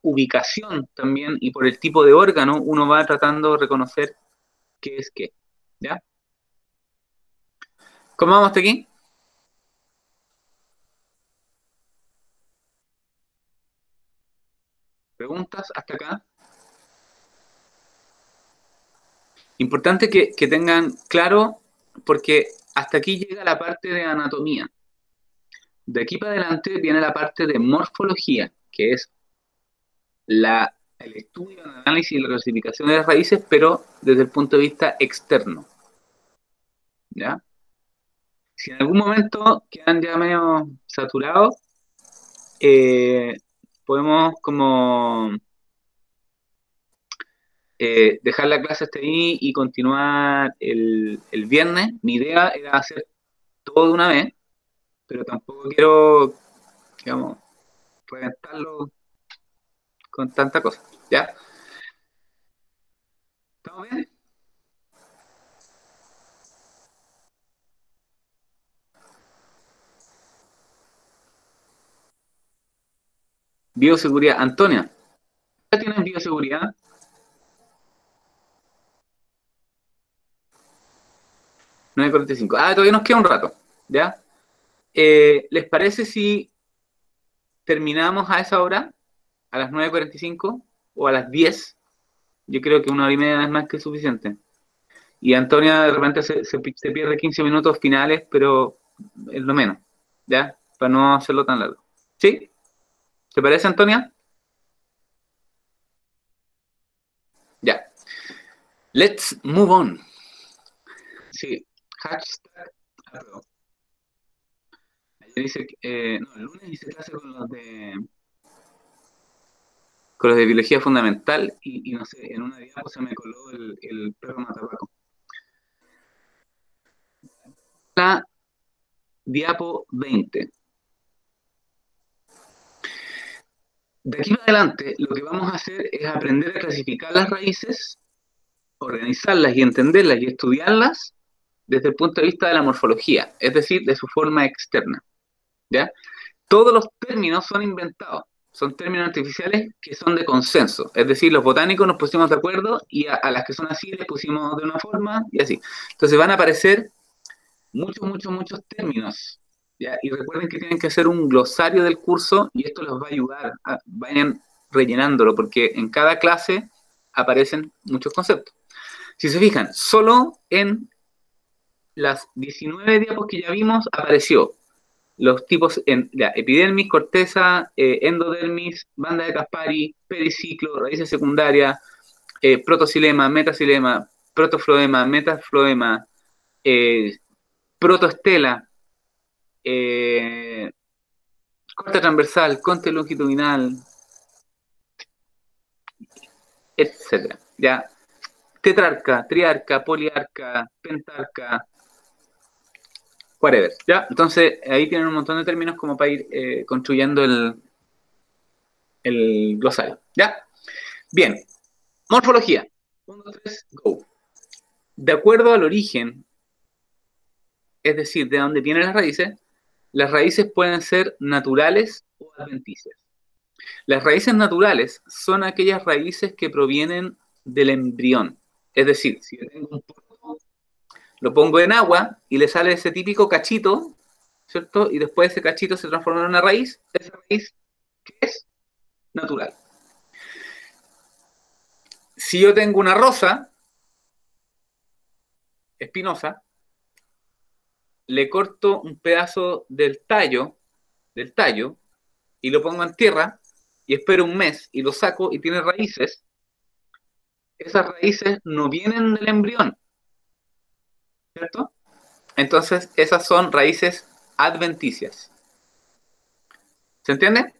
ubicación también, y por el tipo de órgano, uno va tratando de reconocer qué es qué, ¿ya? ¿Cómo vamos hasta aquí? ¿Preguntas hasta acá? Importante que tengan claro, porque hasta aquí llega la parte de anatomía. De aquí para adelante viene la parte de morfología, que es el estudio, el análisis y la clasificación de las raíces, pero desde el punto de vista externo, ¿ya? Si en algún momento quedan ya medio saturados, eh, podemos como dejar la clase hasta ahí y continuar el viernes. Mi idea era hacer todo de una vez, pero tampoco quiero, digamos, reventarlo con tanta cosa. ¿Ya? ¿Estamos bien? Bioseguridad. Antonia, ¿ya tienes bioseguridad? 9:45. Ah, todavía nos queda un rato, ¿ya? ¿Les parece si terminamos a esa hora? ¿A las 9:45 o a las 10? Yo creo que 1 hora y media es más que suficiente. Y Antonia de repente se pierde 15 minutos finales, pero es lo menos, ¿ya? Para no hacerlo tan largo. ¿Sí? ¿Te parece, Antonia? Ya. Let's move on. Sí. Hashtag. Perdón. Ayer hice, no, el lunes hice clase con los de biología fundamental y no sé, en una diapo se me coló el perro matapaco. La diapo 20. De aquí en adelante, lo que vamos a hacer es aprender a clasificar las raíces, organizarlas y entenderlas y estudiarlas desde el punto de vista de la morfología, es decir, de su forma externa, ¿ya? Todos los términos son inventados, son términos artificiales que son de consenso, es decir, los botánicos nos pusimos de acuerdo y a las que son así les pusimos de una forma y así. Entonces van a aparecer muchos términos, ¿ya? Y recuerden que tienen que hacer un glosario del curso y esto les va a ayudar, vayan rellenándolo, porque en cada clase aparecen muchos conceptos. Si se fijan, solo en las 19 diapos que ya vimos apareció los tipos en ya, epidermis, corteza, endodermis, banda de Caspari, periciclo, raíces secundarias, protoxilema, metaxilema, protofloema, metafloema, eh, protoestela, eh, corte transversal, corte longitudinal, etcétera. Ya, tetrarca, triarca, poliarca, pentarca, whatever. Ya, entonces ahí tienen un montón de términos como para ir construyendo el glosario. Ya, bien. Morfología. 1, 2, 3, go. De acuerdo al origen, es decir, de dónde vienen las raíces pueden ser naturales o adventicias. Las raíces naturales son aquellas raíces que provienen del embrión. Es decir, si yo tengo un polvo, lo pongo en agua y le sale ese típico cachito, ¿cierto? Y después ese cachito se transforma en una raíz, esa raíz que es natural. Si yo tengo una rosa espinosa, le corto un pedazo del tallo, y lo pongo en tierra y espero un mes y lo saco y tiene raíces, esas raíces no vienen del embrión, ¿cierto? Entonces, esas son raíces adventicias. ¿Se entiende?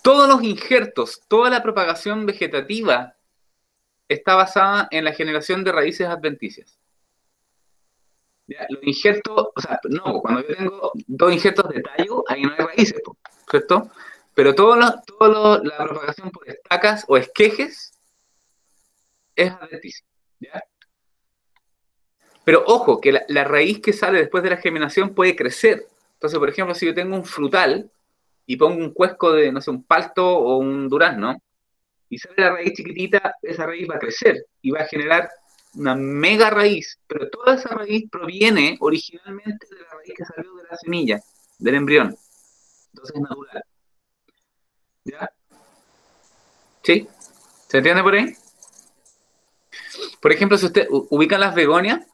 Todos los injertos, toda la propagación vegetativa está basada en la generación de raíces adventicias. ¿Ya? Los injertos, o sea, no, cuando yo tengo dos injertos de tallo, ahí no hay raíces, ¿cierto? Pero la propagación por estacas o esquejes es adventicia. ¿Ya? Pero ojo, que la raíz que sale después de la germinación puede crecer. Entonces, por ejemplo, si yo tengo un frutal y pongo un cuesco de, no sé, un palto o un durazno, y sale la raíz chiquitita, esa raíz va a crecer y va a generar una mega raíz, pero toda esa raíz proviene originalmente de la raíz que salió de la semilla, del embrión. Entonces es natural. ¿Ya? ¿Sí? ¿Se entiende por ahí? Por ejemplo, si ustedes ubican las begonias,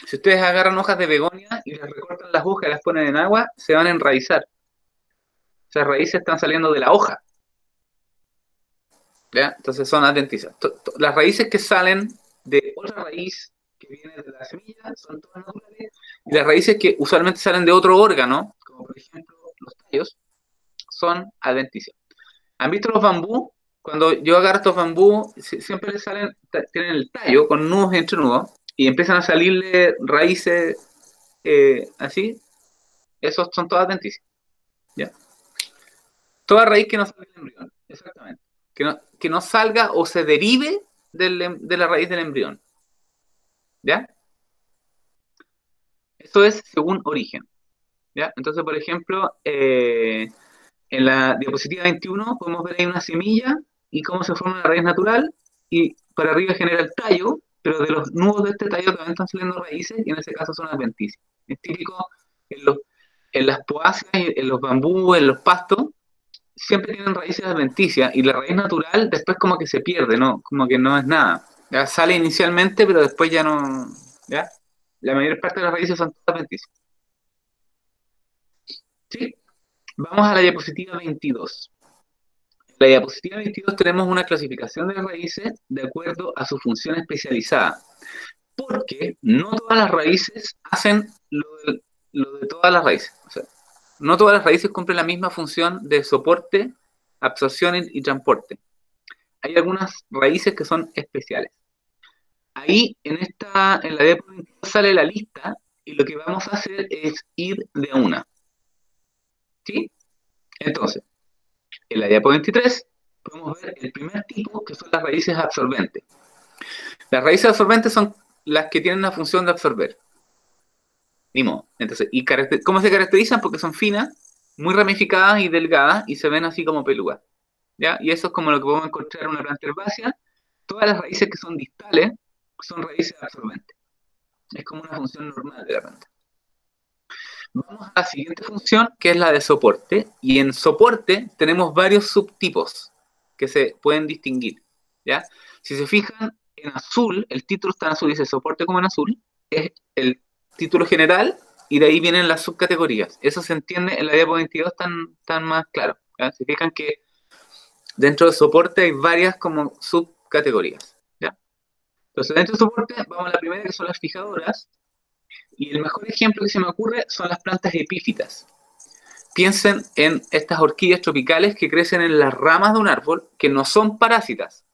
si ustedes agarran hojas de begonia y les recortan las hojas y las ponen en agua, se van a enraizar. Esas raíces están saliendo de la hoja. ¿Ya? Entonces son adventicias. Las raíces que salen de otra raíz que viene de la semilla son todas naturales, y las raíces que usualmente salen de otro órgano, como por ejemplo los tallos, son adventicias. ¿Han visto los bambú? Cuando yo agarro estos bambú, siempre les salen, tienen el tallo con nudos y entrenudos, y empiezan a salirle raíces así. Esos son todas adventicias. ¿Ya? Toda raíz que no salga del embrión, exactamente. Que no salga o se derive de la raíz del embrión. ¿Ya? Eso es según origen, ¿ya? Entonces, por ejemplo, en la diapositiva 21 podemos ver ahí una semilla y cómo se forma la raíz natural, y para arriba genera el tallo, pero de los nudos de este tallo también están saliendo raíces, y en ese caso son adventicias. Es típico en, en las poáceas, en los bambúes, en los pastos, siempre tienen raíces adventicias, y la raíz natural después como que se pierde, ¿no? Como que no es nada. Ya sale inicialmente, pero después ya no, ¿ya? La mayor parte de las raíces son todas adventicias. ¿Sí? Vamos a la diapositiva 22. En la diapositiva 22 tenemos una clasificación de raíces de acuerdo a su función especializada, porque no todas las raíces hacen lo de todas las raíces. O sea, no todas las raíces cumplen la misma función de soporte, absorción y transporte. Hay algunas raíces que son especiales. Ahí en la diapositiva sale la lista, y lo que vamos a hacer es ir de a una. ¿Sí? Entonces, en la diapositiva 23 podemos ver el primer tipo, que son las raíces absorbentes. Las raíces absorbentes son las que tienen la función de absorber. Ni modo. Entonces, ¿cómo se caracterizan? Porque son finas, muy ramificadas y delgadas, y se ven así como peludas. ¿Ya? Y eso es como lo que podemos encontrar en una planta herbácea. Todas las raíces que son distales son raíces absorbentes. Es como una función normal de la planta. Vamos a la siguiente función, que es la de soporte. Y en soporte tenemos varios subtipos que se pueden distinguir. ¿Ya? Si se fijan, en azul, el título está en azul, dice soporte como en azul, es el título general, y de ahí vienen las subcategorías. Eso se entiende en la diapositiva 22 tan más claro. ¿Ya? Se fijan que dentro de soporte hay varias como subcategorías. ¿Ya? Entonces, dentro de soporte, vamos a la primera, que son las fijadoras. Y el mejor ejemplo que se me ocurre son las plantas epífitas. Piensen en estas orquídeas tropicales que crecen en las ramas de un árbol, que no son parásitas,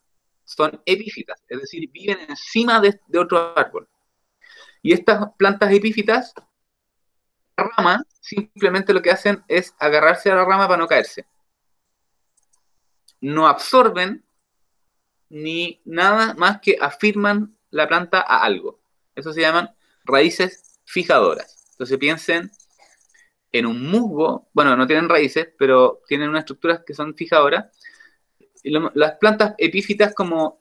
son epífitas, es decir, viven encima de otro árbol. Y estas plantas epífitas, la rama, simplemente lo que hacen es agarrarse a la rama para no caerse. No absorben ni nada más que afirman la planta a algo. Eso se llaman raíces fijadoras. Entonces piensen en un musgo, bueno, no tienen raíces, pero tienen unas estructuras que son fijadoras. Y las plantas epífitas como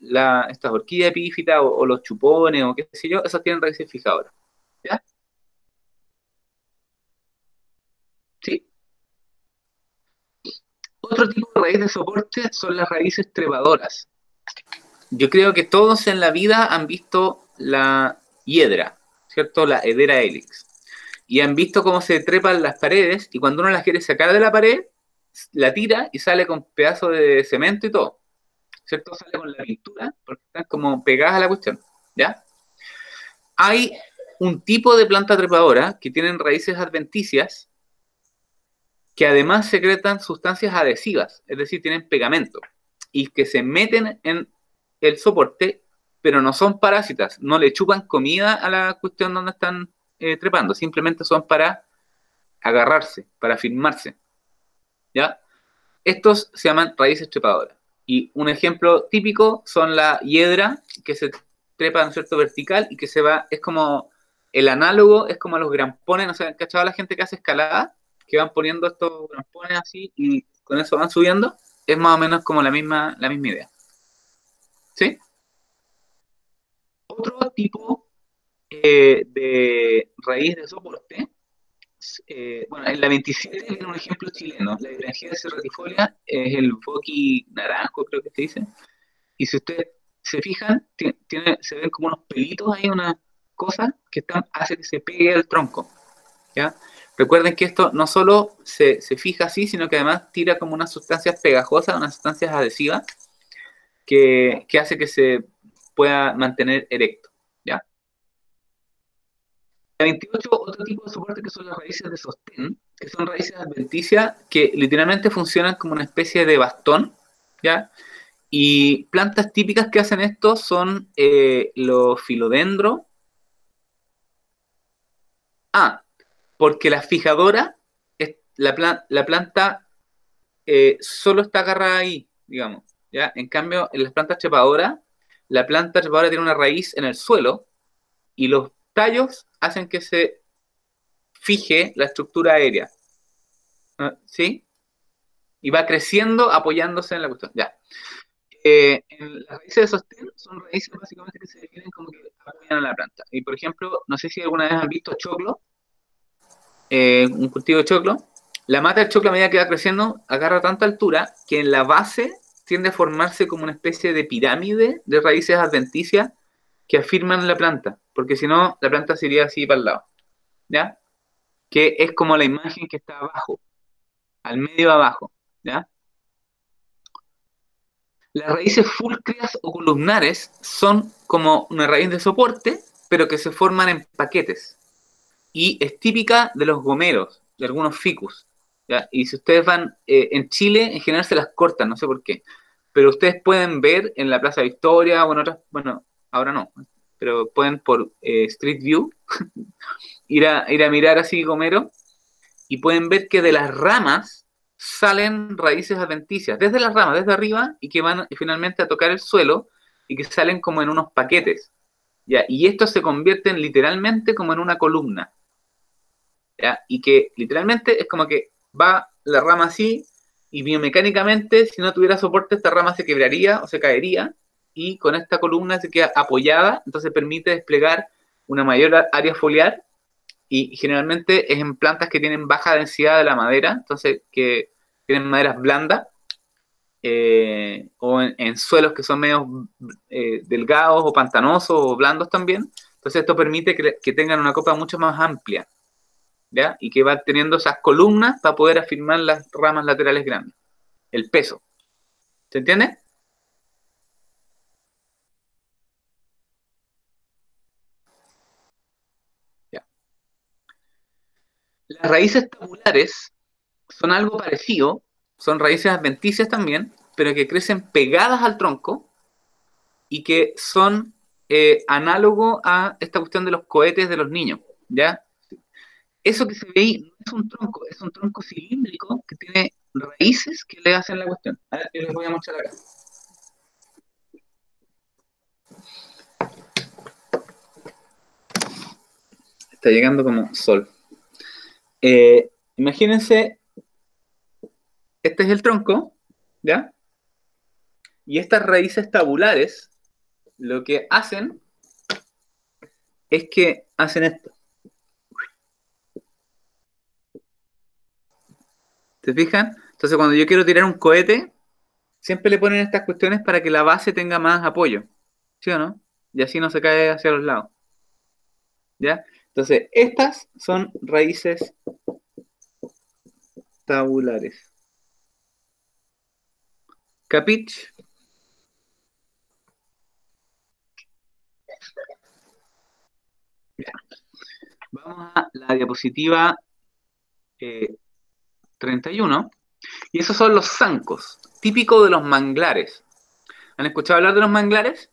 estas orquídeas epífitas o los chupones o qué sé yo, esas tienen raíces fijadoras. ¿Ya? ¿Sí? Otro tipo de raíz de soporte son las raíces trepadoras. Yo creo que todos en la vida han visto la hiedra, ¿cierto? La Hedera helix. Y han visto cómo se trepan las paredes, y cuando uno las quiere sacar de la pared, la tira y sale con pedazos de cemento y todo, ¿cierto? Sale con la pintura, porque están como pegadas a la cuestión, ¿ya? Hay un tipo de planta trepadora que tienen raíces adventicias, que además secretan sustancias adhesivas, es decir, tienen pegamento, y que se meten en el soporte, pero no son parásitas, no le chupan comida a la cuestión donde están trepando, simplemente son para agarrarse, para firmarse, ¿ya? Estos se llaman raíces trepadoras. Y un ejemplo típico son la hiedra, que se trepa en cierto vertical y que se va, es como el análogo, es como los grampones, no sé, ¿cachado la gente que hace escalada? Que van poniendo estos grampones así y con eso van subiendo. Es más o menos como la misma idea. ¿Sí? Otro tipo de raíz de soporte, bueno, en la 27 viene un ejemplo chileno. La Hydrangea cerratifolia es el boqui naranjo, creo que se dice. Y si ustedes se fijan, se ven como unos pelitos ahí, unas cosas que hace que se pegue al tronco. ¿Ya? Recuerden que esto no solo se fija así, sino que además tira como unas sustancias pegajosas, unas sustancias adhesivas, que hace que se pueda mantener erecto. ¿Ya? La 28, otro tipo de soporte, que son las raíces de sostén, que son raíces adventicias que literalmente funcionan como una especie de bastón, ¿ya? Y plantas típicas que hacen esto son los filodendros. Ah, porque la fijadora, la planta solo está agarrada ahí, digamos, ¿ya? En cambio, en las plantas trepadoras, la planta trepadora tiene una raíz en el suelo, y los tallos hacen que se fije la estructura aérea. ¿Sí? Y va creciendo apoyándose en la cuestión. Ya. En las raíces de sostén son raíces básicamente que se definen como que apoyan a la planta. Y por ejemplo, no sé si alguna vez han visto choclo, un cultivo de choclo. La mata del choclo a medida que va creciendo agarra tanta altura que en la base tiende a formarse como una especie de pirámide de raíces adventicias que afirman la planta, porque si no, la planta se iría así para el lado, ¿ya? Que es como la imagen que está abajo, al medio abajo, ¿ya? Las raíces fulcreas o columnares son como una raíz de soporte, pero que se forman en paquetes. Y es típica de los gomeros, de algunos ficus, ¿ya? Y si ustedes van en Chile, en general se las cortan, no sé por qué. Pero ustedes pueden ver en la Plaza Victoria o en otras, bueno, ahora no, pero pueden por Street View ir a mirar así gomero y pueden ver que de las ramas salen raíces adventicias, desde las ramas, desde arriba, y que van finalmente a tocar el suelo y que salen como en unos paquetes, ¿ya? Y estos se convierten literalmente como en una columna, ¿ya? Y que literalmente es como que va la rama así y biomecánicamente, si no tuviera soporte, esta rama se quebraría o se caería y con esta columna se queda apoyada, entonces permite desplegar una mayor área foliar y generalmente es en plantas que tienen baja densidad de la madera, entonces que tienen maderas blandas, o en suelos que son medio delgados o pantanosos o blandos también. Entonces esto permite que tengan una copa mucho más amplia, ¿ya? Y que va teniendo esas columnas para poder afirmar las ramas laterales grandes, el peso. ¿Se entiende? Ya. Las raíces tabulares son algo parecido, son raíces adventicias también, pero que crecen pegadas al tronco y que son análogo a esta cuestión de los cohetes de los niños, ¿ya? Eso que se ve ahí no es un tronco, es un tronco cilíndrico que tiene raíces que le hacen la cuestión. A ver, yo les voy a mostrar acá. Está llegando como sol. Imagínense, este es el tronco, ¿ya? Y estas raíces tabulares lo que hacen es que hacen esto. ¿Se fijan? Entonces cuando yo quiero tirar un cohete, siempre le ponen estas cuestiones para que la base tenga más apoyo, ¿sí o no? Y así no se cae hacia los lados, ¿ya? Entonces, estas son raíces tabulares. ¿Capich? Vamos a la diapositiva eh, 31. Y esos son los zancos, típicos de los manglares. ¿Han escuchado hablar de los manglares?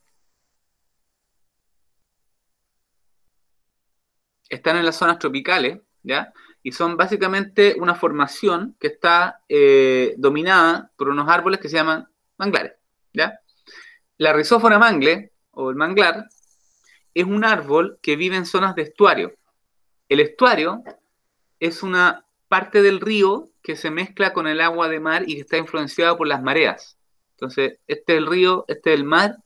Están en las zonas tropicales, ¿ya? Y son básicamente una formación que está dominada por unos árboles que se llaman manglares, ¿ya? La rizófora mangle, o el manglar, es un árbol que vive en zonas de estuario. El estuario es una parte del río que se mezcla con el agua de mar y que está influenciado por las mareas. Entonces, este es el río, este es el mar,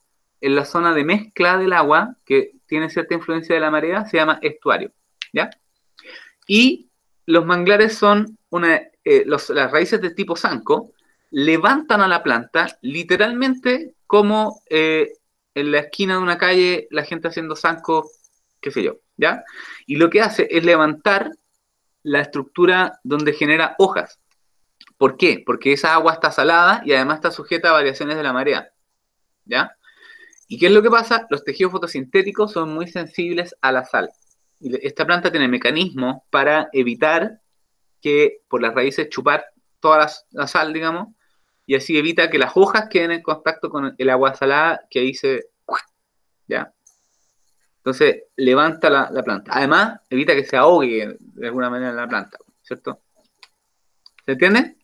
en la zona de mezcla del agua, que tiene cierta influencia de la marea, se llama estuario, ¿ya? Y los manglares son las raíces de tipo zanco, levantan a la planta literalmente como en la esquina de una calle la gente haciendo zanco, qué sé yo, ¿ya? Y lo que hace es levantar la estructura donde genera hojas. ¿Por qué? Porque esa agua está salada y además está sujeta a variaciones de la marea, ¿ya? ¿Y qué es lo que pasa? Los tejidos fotosintéticos son muy sensibles a la sal. Y esta planta tiene mecanismos para evitar que por las raíces chupar toda la sal, digamos, y así evita que las hojas queden en contacto con el agua salada que ahí se... ¿ya? Entonces levanta la planta. Además, evita que se ahogue de alguna manera la planta, ¿cierto? ¿Se entiende?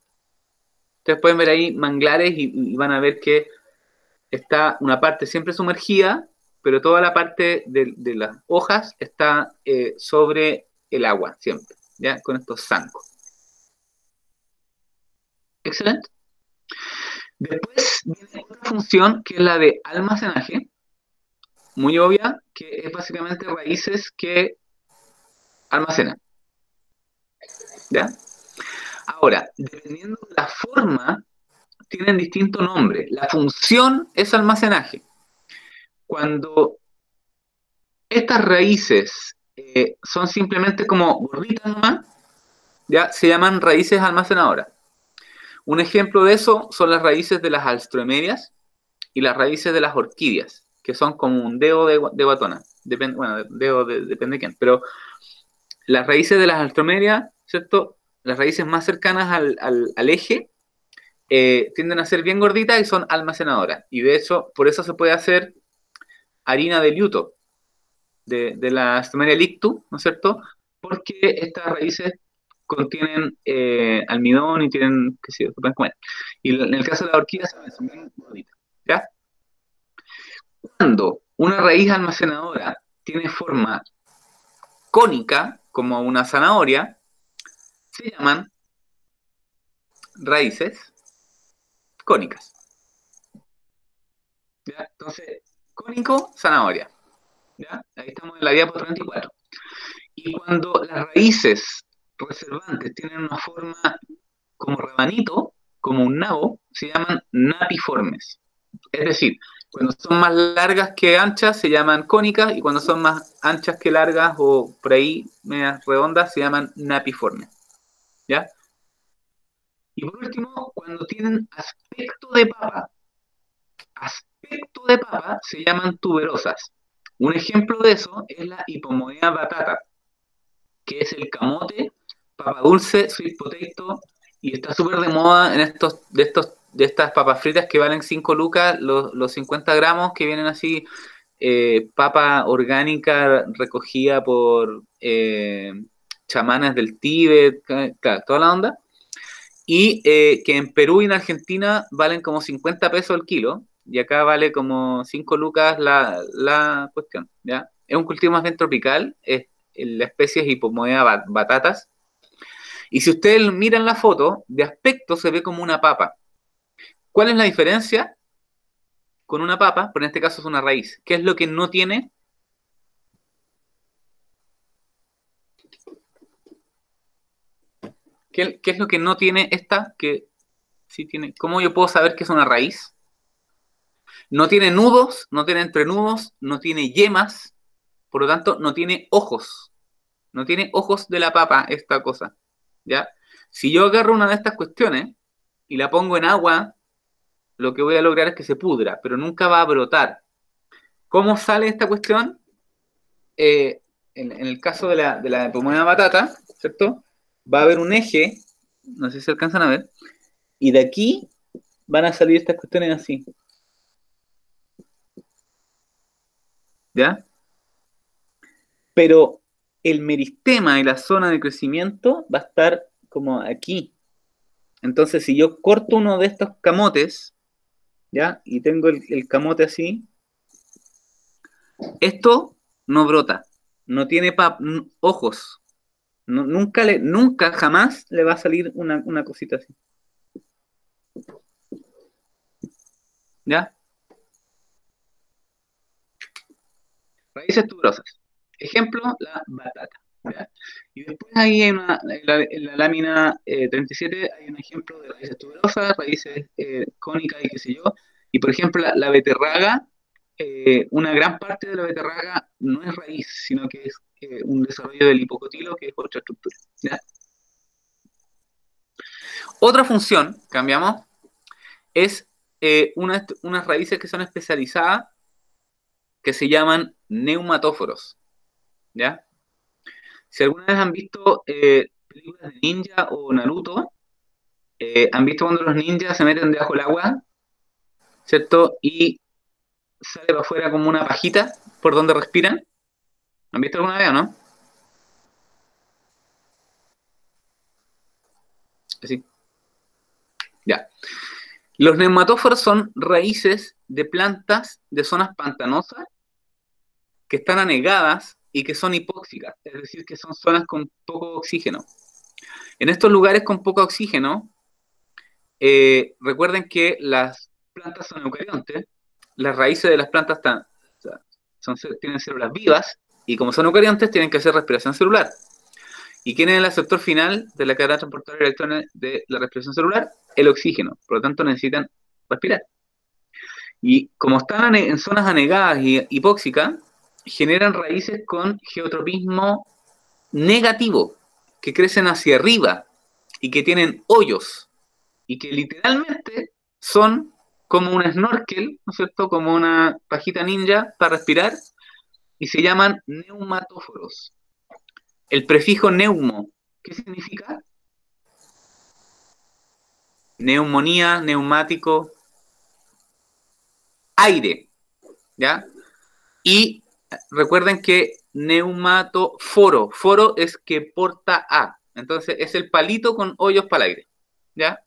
Ustedes pueden ver ahí manglares y van a ver que está una parte siempre sumergida, pero toda la parte de las hojas está sobre el agua, siempre. ¿ya? Con estos zancos. Excelente. Después viene otra función que es la de almacenaje, muy obvia, que es básicamente raíces que almacenan, ¿ya? Ahora, dependiendo de la forma, tienen distinto nombre. La función es almacenaje. Cuando estas raíces son simplemente como gorditas nomás, ya se llaman raíces almacenadoras. Un ejemplo de eso son las raíces de las alstroemerias y las raíces de las orquídeas, que son como un dedo de guatona. Bueno, depende de quién. Pero las raíces de las alstroemerias, ¿cierto? Las raíces más cercanas al eje tienden a ser bien gorditas y son almacenadoras. Y de hecho, por eso se puede hacer harina de liuto, de la Stromeria lictu, ¿no es cierto? Porque estas raíces contienen almidón y tienen, qué sé yo, se pueden comer. Y en el caso de la orquídea son bien gorditas, ¿ya? Cuando una raíz almacenadora tiene forma cónica, como una zanahoria, se llaman raíces cónicas, ¿ya? Entonces, cónico, zanahoria, ¿ya? Ahí estamos en la diapo 34. Y cuando las raíces reservantes tienen una forma como rabanito, como un nabo, se llaman napiformes. Es decir, cuando son más largas que anchas se llaman cónicas y cuando son más anchas que largas o por ahí medias redondas se llaman napiformes. ¿Ya? Y por último, cuando tienen aspecto de papa se llaman tuberosas. Un ejemplo de eso es la Hipomoea batata, que es el camote, papa dulce, sweet potato, y está súper de moda en de estas papas fritas que valen 5 lucas, los 50 gramos que vienen así, papa orgánica recogida por chamanes del Tíbet, claro, toda la onda, y que en Perú y en Argentina valen como 50 pesos el kilo, y acá vale como 5 lucas la cuestión, ¿ya? Es un cultivo más bien tropical, la especie es Hipomoea batatas, y si ustedes miran la foto, de aspecto se ve como una papa. ¿Cuál es la diferencia con una papa? Pero en este caso es una raíz. ¿Qué es lo que no tiene? ¿Qué es lo que no tiene esta? Que sí tiene. ¿Cómo yo puedo saber que es una raíz? No tiene nudos, no tiene entrenudos, no tiene yemas, por lo tanto, no tiene ojos. No tiene ojos de la papa esta cosa. ¿Ya? Si yo agarro una de estas cuestiones y la pongo en agua, lo que voy a lograr es que se pudra, pero nunca va a brotar. ¿Cómo sale esta cuestión? En el caso de la pomona batata, ¿cierto? Va a haber un eje, no sé si se alcanzan a ver, y de aquí van a salir estas cuestiones así. ¿Ya? Pero el meristema y la zona de crecimiento va a estar como aquí. Entonces, si yo corto uno de estos camotes, ¿ya? Y tengo el camote así, esto no brota, no tiene ojos. Nunca jamás le va a salir una cosita así. ¿Ya? Raíces tuberosas. Ejemplo, la batata. ¿Ya? Y después ahí en la lámina 37 hay un ejemplo de raíces tuberosas, raíces cónicas y qué sé yo. Y por ejemplo, la beterraga, una gran parte de la beterraga no es raíz, sino que es un desarrollo del hipocotilo, que es otra estructura. ¿Ya? Otra función, cambiamos, es unas raíces que son especializadas, que se llaman neumatóforos. ¿Ya? Si alguna vez han visto películas de ninja o Naruto, han visto cuando los ninjas se meten debajo del agua, ¿cierto? Y sale para afuera como una pajita por donde respiran. ¿Han visto alguna vez o no? Así. Ya. Los neumatóforos son raíces de plantas de zonas pantanosas que están anegadas y que son hipóxicas, es decir, que son zonas con poco oxígeno. En estos lugares con poco oxígeno, recuerden que las plantas son eucariontes, las raíces de las plantas o sea, tienen células vivas, y como son eucariontes, tienen que hacer respiración celular. ¿Y quién es el aceptor final de la cadena transportadora de electrones de la respiración celular? El oxígeno. Por lo tanto, necesitan respirar. Y como están en zonas anegadas y hipóxicas, generan raíces con geotropismo negativo, que crecen hacia arriba y que tienen hoyos y que literalmente son como un snorkel, ¿no es cierto? Como una pajita ninja para respirar y se llaman neumatóforos. El prefijo neumo, ¿qué significa? Neumonía, neumático, aire, ¿ya? Y recuerden que neumatóforo, foro es que porta a, entonces es el palito con hoyos para el aire, ¿ya?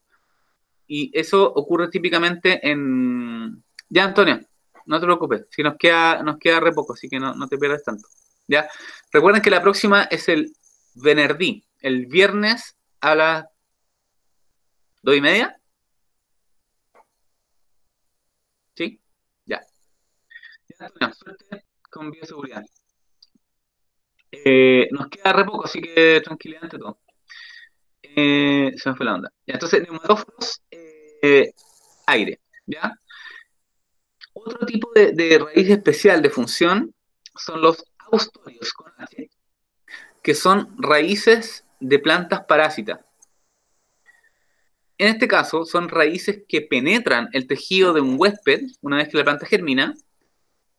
Y eso ocurre típicamente en... Ya, Antonio, no te preocupes, si nos queda re poco, así que no te pierdas tanto, ¿ya? Recuerden que la próxima es el Venerdí, el viernes a las 2:30, ¿sí? Ya. Ya, Antonio, suerte con bioseguridad. Nos queda re poco, así que tranquilidad ante todo. Se me fue la onda. Ya, entonces, neumatóforos, aire, ¿ya? Otro tipo de raíz especial de función son los austorios, con H, que son raíces de plantas parásitas. En este caso, son raíces que penetran el tejido de un huésped una vez que la planta germina,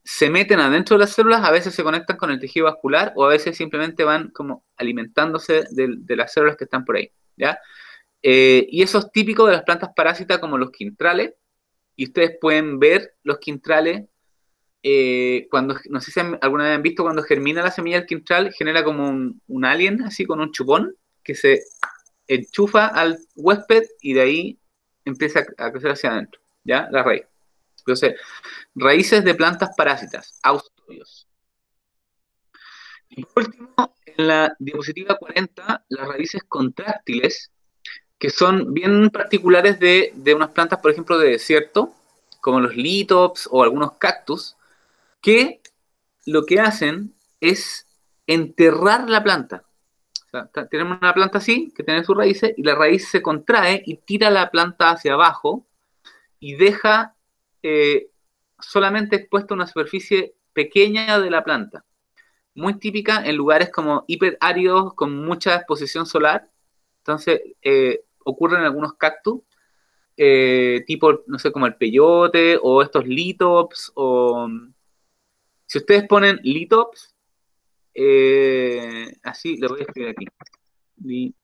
se meten adentro de las células, a veces se conectan con el tejido vascular o a veces simplemente van como alimentándose de las células que están por ahí, ¿ya? Y eso es típico de las plantas parásitas como los quintrales, y ustedes pueden ver los quintrales cuando, no sé si alguna vez han visto cuando germina la semilla del quintral, genera como un alien así con un chupón que se enchufa al huésped y de ahí empieza a crecer hacia adentro, ¿ya? La raíz. Entonces, raíces de plantas parásitas, austorios. Y por último, en la diapositiva 40, las raíces contráctiles, que son bien particulares de unas plantas, por ejemplo, de desierto, como los litops o algunos cactus, que lo que hacen es enterrar la planta. O sea, tenemos una planta así, que tiene sus raíces, y la raíz se contrae y tira la planta hacia abajo y deja solamente expuesta una superficie pequeña de la planta. Muy típica en lugares como hiperáridos con mucha exposición solar. Entonces, ocurre en algunos cactus, tipo, no sé, como el peyote o estos litops, o si ustedes ponen litops, así lo voy a escribir aquí. Li-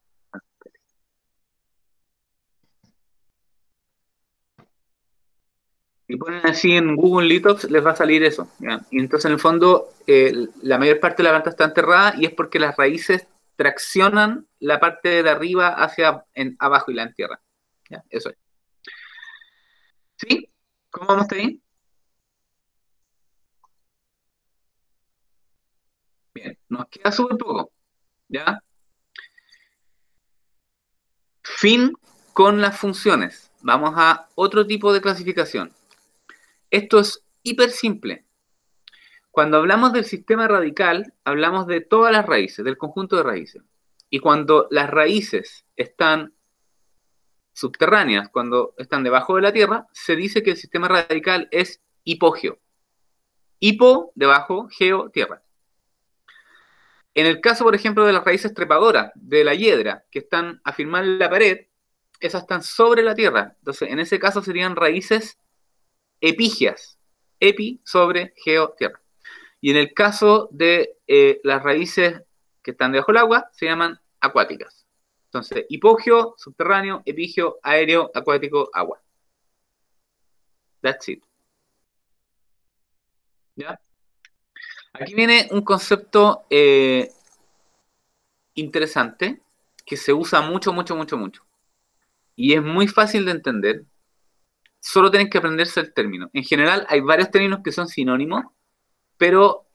Si ponen así en Google Litops, les va a salir eso, ¿ya? Y entonces, en el fondo, la mayor parte de la planta está enterrada y es porque las raíces traccionan la parte de arriba hacia abajo y la entierran. ¿Ya? Eso es. ¿Sí? ¿Cómo vamos ahí? Bien, nos queda súper poco, ¿ya? Fin con las funciones. Vamos a otro tipo de clasificación. Esto es hiper simple. Cuando hablamos del sistema radical, hablamos de todas las raíces, del conjunto de raíces. Y cuando las raíces están subterráneas, cuando están debajo de la tierra, se dice que el sistema radical es hipogeo. Hipo, debajo, geo, tierra. En el caso, por ejemplo, de las raíces trepadoras de la hiedra, que están afirmadas en la pared, esas están sobre la tierra. Entonces, en ese caso serían raíces epígeas. Epi, sobre, geo, tierra. Y en el caso de las raíces que están debajo del agua, se llaman acuáticas. Entonces, hipogeo, subterráneo, epigeo, aéreo, acuático, agua. That's it. ¿Ya? Aquí viene un concepto interesante que se usa mucho, mucho, mucho, mucho. Y es muy fácil de entender. Solo tienen que aprenderse el término. En general, hay varios términos que son sinónimos, pero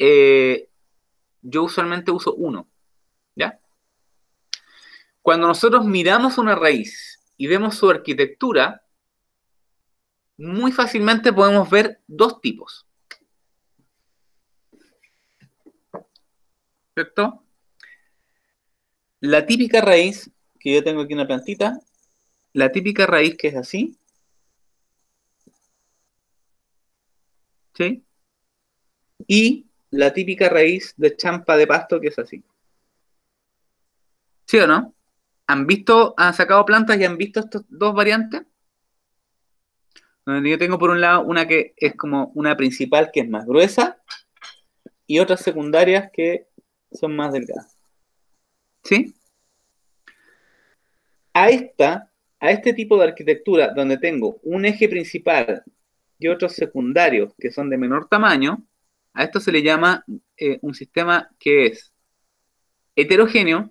Yo usualmente uso 1, ¿ya? Cuando nosotros miramos una raíz y vemos su arquitectura, muy fácilmente podemos ver dos tipos, ¿cierto? La típica raíz, que yo tengo aquí una plantita, la típica raíz que es así, ¿sí? Y la típica raíz de champa de pasto que es así. ¿Sí o no? Han sacado plantas y han visto estas dos variantes? Donde yo tengo por un lado una que es como una principal que es más gruesa y otras secundarias que son más delgadas. ¿Sí? A a este tipo de arquitectura, donde tengo un eje principal y otros secundarios que son de menor tamaño, a esto se le llama un sistema que es heterogéneo,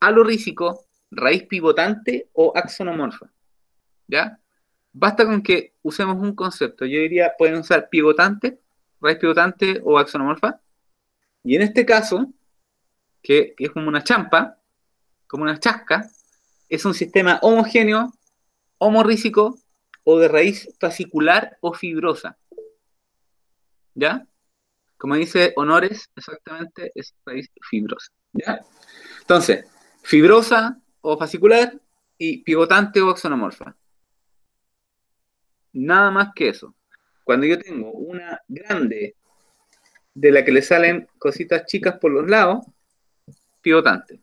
alorísico, raíz pivotante o axonomorfa. ¿Ya? Basta con que usemos un concepto. Yo diría, pueden usar pivotante, raíz pivotante o axonomorfa. Y en este caso, que es como una champa, como una chasca, es un sistema homogéneo, homorrícico o de raíz fascicular o fibrosa. ¿Ya? Como dice Honores, exactamente es raíz fibrosa. ¿Ya? Entonces, fibrosa o fascicular y pivotante o axonomorfa. Nada más que eso. Cuando yo tengo una grande de la que le salen cositas chicas por los lados, pivotante.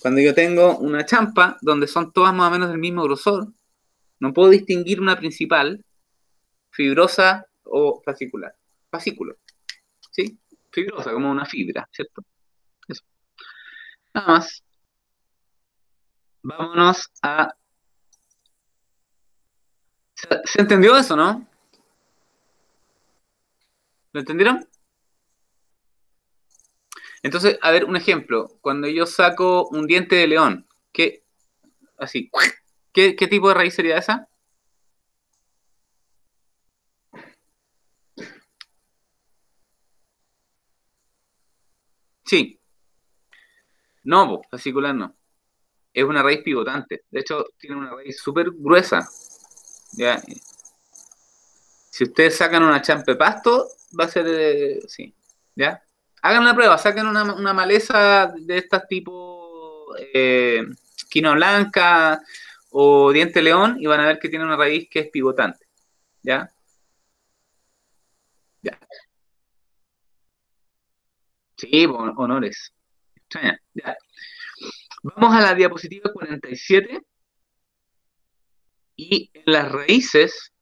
Cuando yo tengo una champa donde son todas más o menos del mismo grosor, no puedo distinguir una principal, fibrosa o fascicular. Fascículo, ¿sí? Fibrosa, como una fibra, ¿cierto? Eso. Nada más. Vámonos a... ¿Se entendió eso, no? ¿Lo entendieron? Entonces, a ver, un ejemplo. Cuando yo saco un diente de león, ¿qué? Así. ¿Qué tipo de raíz sería esa? Sí. No, po, fascicular no. Es una raíz pivotante. De hecho, tiene una raíz súper gruesa. ¿Ya? Si ustedes sacan una champe pasto, va a ser... sí. ¿Ya? Hagan la prueba, saquen una maleza de estas tipo quinoa blanca o diente león y van a ver que tiene una raíz que es pivotante. ¿Ya? Ya. Sí, honores. Extraña. Ya. Vamos a la diapositiva 47 y en las raíces,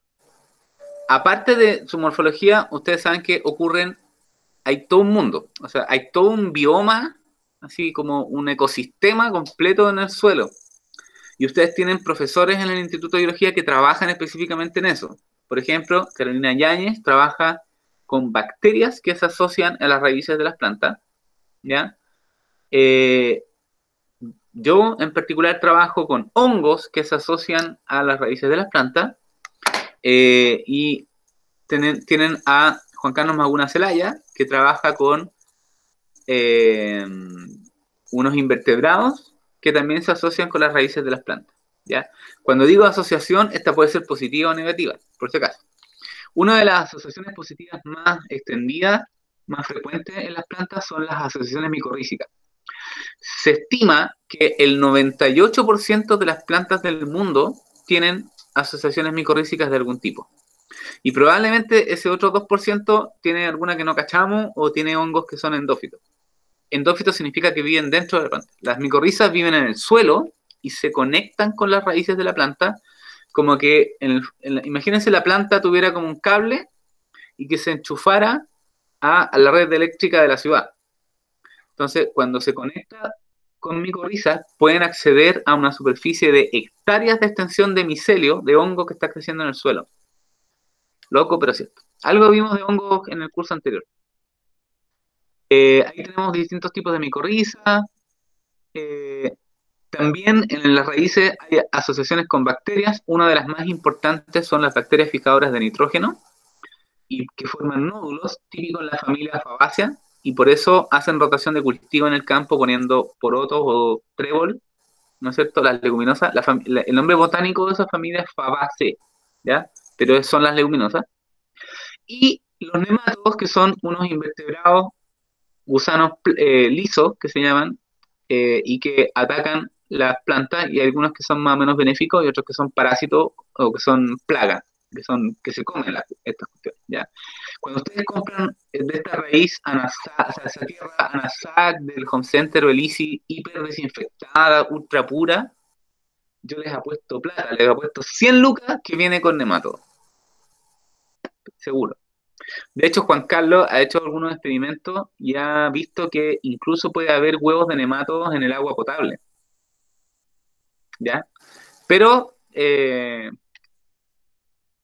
aparte de su morfología, ustedes saben que hay todo un mundo, o sea, hay todo un bioma, así como un ecosistema completo en el suelo. Y ustedes tienen profesores en el Instituto de Biología que trabajan específicamente en eso. Por ejemplo, Carolina Yáñez trabaja con bacterias que se asocian a las raíces de las plantas, ¿ya? Eh, yo en particular trabajo con hongos que se asocian a las raíces de las plantas y tienen a Juan Carlos Maguna Celaya que trabaja con eh, unos invertebrados que también se asocian con las raíces de las plantas. ¿Ya? Cuando digo asociación, esta puede ser positiva o negativa, por si acaso. Una de las asociaciones positivas más extendidas, más frecuentes en las plantas son las asociaciones micorrízicas. Se estima que el 98% de las plantas del mundo tienen asociaciones micorrízicas de algún tipo. Y probablemente ese otro 2% tiene alguna que no cachamos o tiene hongos que son endófitos. Endófitos significa que viven dentro de la planta. Las micorrizas viven en el suelo y se conectan con las raíces de la planta, como que, imagínense la planta tuviera como un cable y que se enchufara a la red eléctrica de la ciudad. Entonces, cuando se conecta con micorrizas, pueden acceder a una superficie de hectáreas de extensión de micelio, de hongo que está creciendo en el suelo. Loco, pero cierto. Algo vimos de hongos en el curso anterior. Ahí tenemos distintos tipos de micorrizas. También en las raíces hay asociaciones con bacterias. Una de las más importantes son las bacterias fijadoras de nitrógeno y que forman nódulos típicos en la familia Fabaceae. y por eso hacen rotación de cultivo en el campo poniendo porotos o trébol, ¿no es cierto? Las leguminosas, el nombre botánico de esa familia es Fabaceae, ¿ya? Pero son las leguminosas. Y los nematodos, que son unos invertebrados, gusanos lisos, que se llaman, y que atacan las plantas, y hay algunos que son más o menos benéficos y otros que son parásitos o que son plagas, que se comen estas cuestiones, ¿ya? Cuando ustedes compran de esta raíz anasá, o sea, esa tierra anasac del Home Center o el Easy hiper desinfectada, ultra pura, yo les apuesto plata, les apuesto 100 lucas que viene con nemato, seguro. De hecho, Juan Carlos ha hecho algunos experimentos y ha visto que incluso puede haber huevos de nematodos en el agua potable, ¿ya? Pero,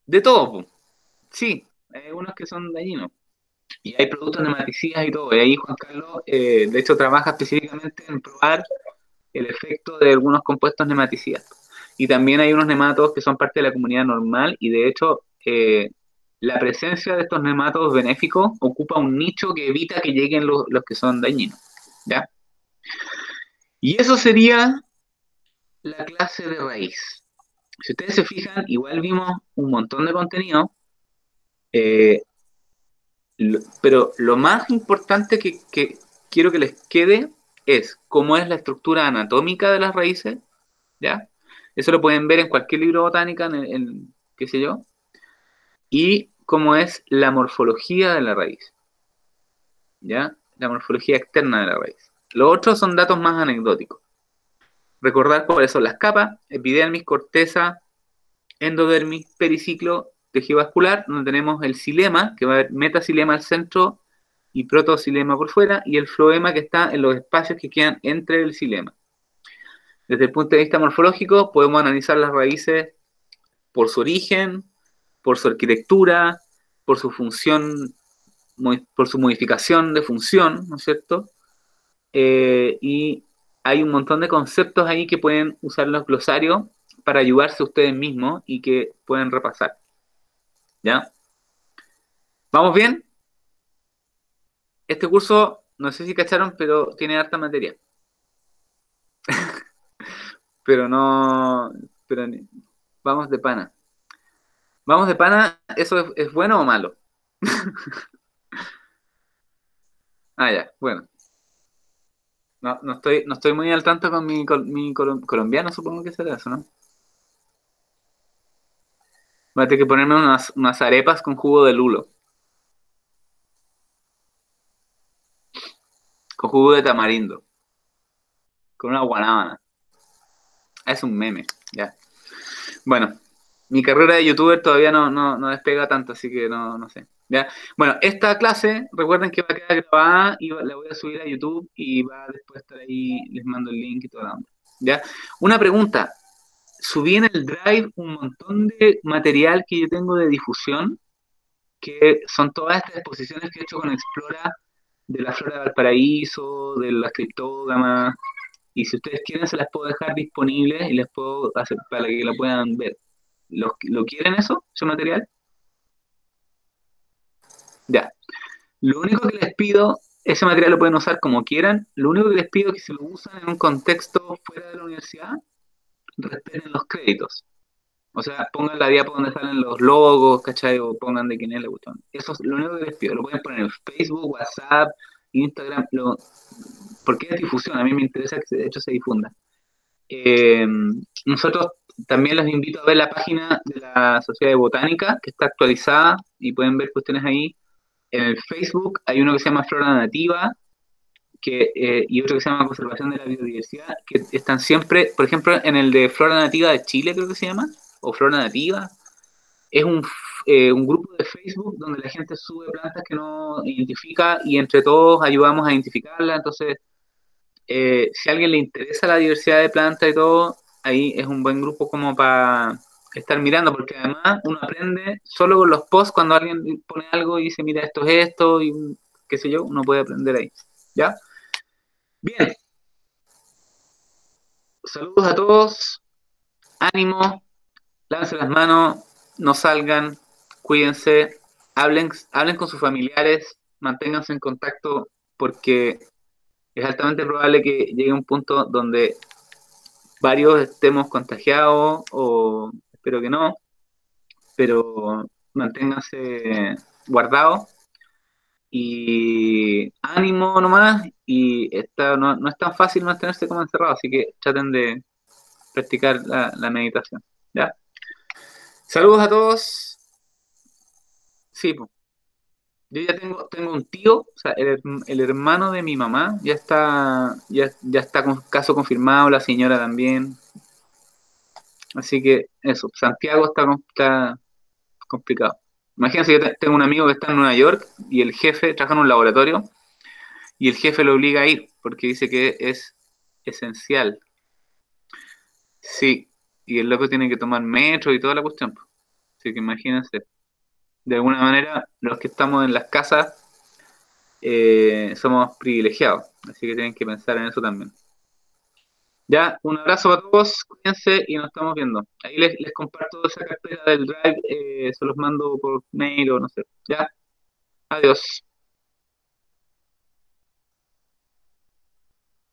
de todo, po. Sí, hay unos que son dañinos. Y hay productos nematicidas y todo. Y ahí Juan Carlos, de hecho, trabaja específicamente en probar el efecto de algunos compuestos nematicidas. Y también hay unos nematodos que son parte de la comunidad normal y de hecho la presencia de estos nematodos benéficos ocupa un nicho que evita que lleguen los que son dañinos. ¿Ya? Y eso sería la clase de raíz. Si ustedes se fijan, igual vimos un montón de contenido, eh, pero lo más importante que quiero que les quede es cómo es la estructura anatómica de las raíces, ¿ya? Eso lo pueden ver en cualquier libro de botánica, qué sé yo, y cómo es la morfología de la raíz, ¿ya? La morfología externa de la raíz. Los otros son datos más anecdóticos. Recordar cuáles son las capas: epidermis, corteza, endodermis, periciclo, tejido vascular, donde tenemos el xilema, que va a haber metaxilema al centro y protoxilema por fuera, y el floema que está en los espacios que quedan entre el xilema. Desde el punto de vista morfológico, podemos analizar las raíces por su origen, por su arquitectura, por su función, por su modificación de función, ¿no es cierto? Y hay un montón de conceptos ahí que pueden usar los glosarios para ayudarse a ustedes mismos y que pueden repasar. ¿Ya? ¿Vamos bien? Este curso, no sé si cacharon, pero tiene harta materia. Pero no, pero vamos de pana. Vamos de pana, ¿eso es bueno o malo? Ah, ya, bueno. No estoy muy al tanto con mi colombiano, supongo que será eso, ¿no? Voy a tener que ponerme unas arepas con jugo de lulo, con jugo de tamarindo, con una guanábana. Es un meme, ya. Bueno, mi carrera de youtuber todavía no despega tanto, así que no sé. ¿Ya? Bueno, esta clase, recuerden que va a quedar grabada y la voy a subir a YouTube y va a después estar ahí, les mando el link y todo. ¿Ya? Una pregunta. Subí en el Drive un montón de material que yo tengo de difusión, que son todas estas exposiciones que he hecho con Explora de la flora de Valparaíso, de las criptógamas, y si ustedes quieren se las puedo dejar disponibles y les puedo hacer para que la puedan ver. ¿Lo quieren eso, ese material? Ya. Lo único que les pido, ese material lo pueden usar como quieran, lo único que les pido es que si lo usan en un contexto fuera de la universidad, respeten los créditos. O sea, pongan la diapo donde salen los logos, ¿cachai? O pongan de quién es la cuestión. Eso es lo único que les pido. Lo pueden poner en Facebook, WhatsApp, Instagram, porque es difusión. A mí me interesa que de hecho se difunda. Eh, Nosotros también los invito a ver la página de la Sociedad de Botánica, que está actualizada y pueden ver cuestiones ahí. En el Facebook hay uno que se llama Flora Nativa y otro que se llama Conservación de la Biodiversidad, que están siempre, por ejemplo, en el de Flora Nativa de Chile, creo que se llama, o Flora Nativa, es un grupo de Facebook donde la gente sube plantas que no identifica y entre todos ayudamos a identificarlas. Entonces, si a alguien le interesa la diversidad de plantas y todo, ahí es un buen grupo como para estar mirando, porque además uno aprende solo con los posts cuando alguien pone algo y dice, mira, esto es esto, y qué sé yo, uno puede aprender ahí. ¿Ya? Bien, saludos a todos, ánimo, lávense las manos, no salgan, cuídense, hablen con sus familiares, manténganse en contacto porque es altamente probable que llegue un punto donde varios estemos contagiados, o espero que no, pero manténganse guardados y ánimo nomás, y no es tan fácil mantenerse como encerrado, así que traten de practicar la meditación. ¿Ya? Saludos a todos. Sí, po. Yo ya tengo un tío, o sea, el hermano de mi mamá ya está con caso confirmado, la señora también. Así que eso, Santiago está complicado. Imagínense, yo tengo un amigo que está en Nueva York y el jefe trabaja en un laboratorio y el jefe lo obliga a ir porque dice que es esencial. Sí, y el loco tiene que tomar metro y toda la cuestión, po. Así que imagínense, de alguna manera los que estamos en las casas somos privilegiados, así que tienen que pensar en eso también. Ya, un abrazo para todos, cuídense y nos estamos viendo. Ahí les comparto esa carpeta del Drive, se los mando por mail o no sé. Ya, adiós.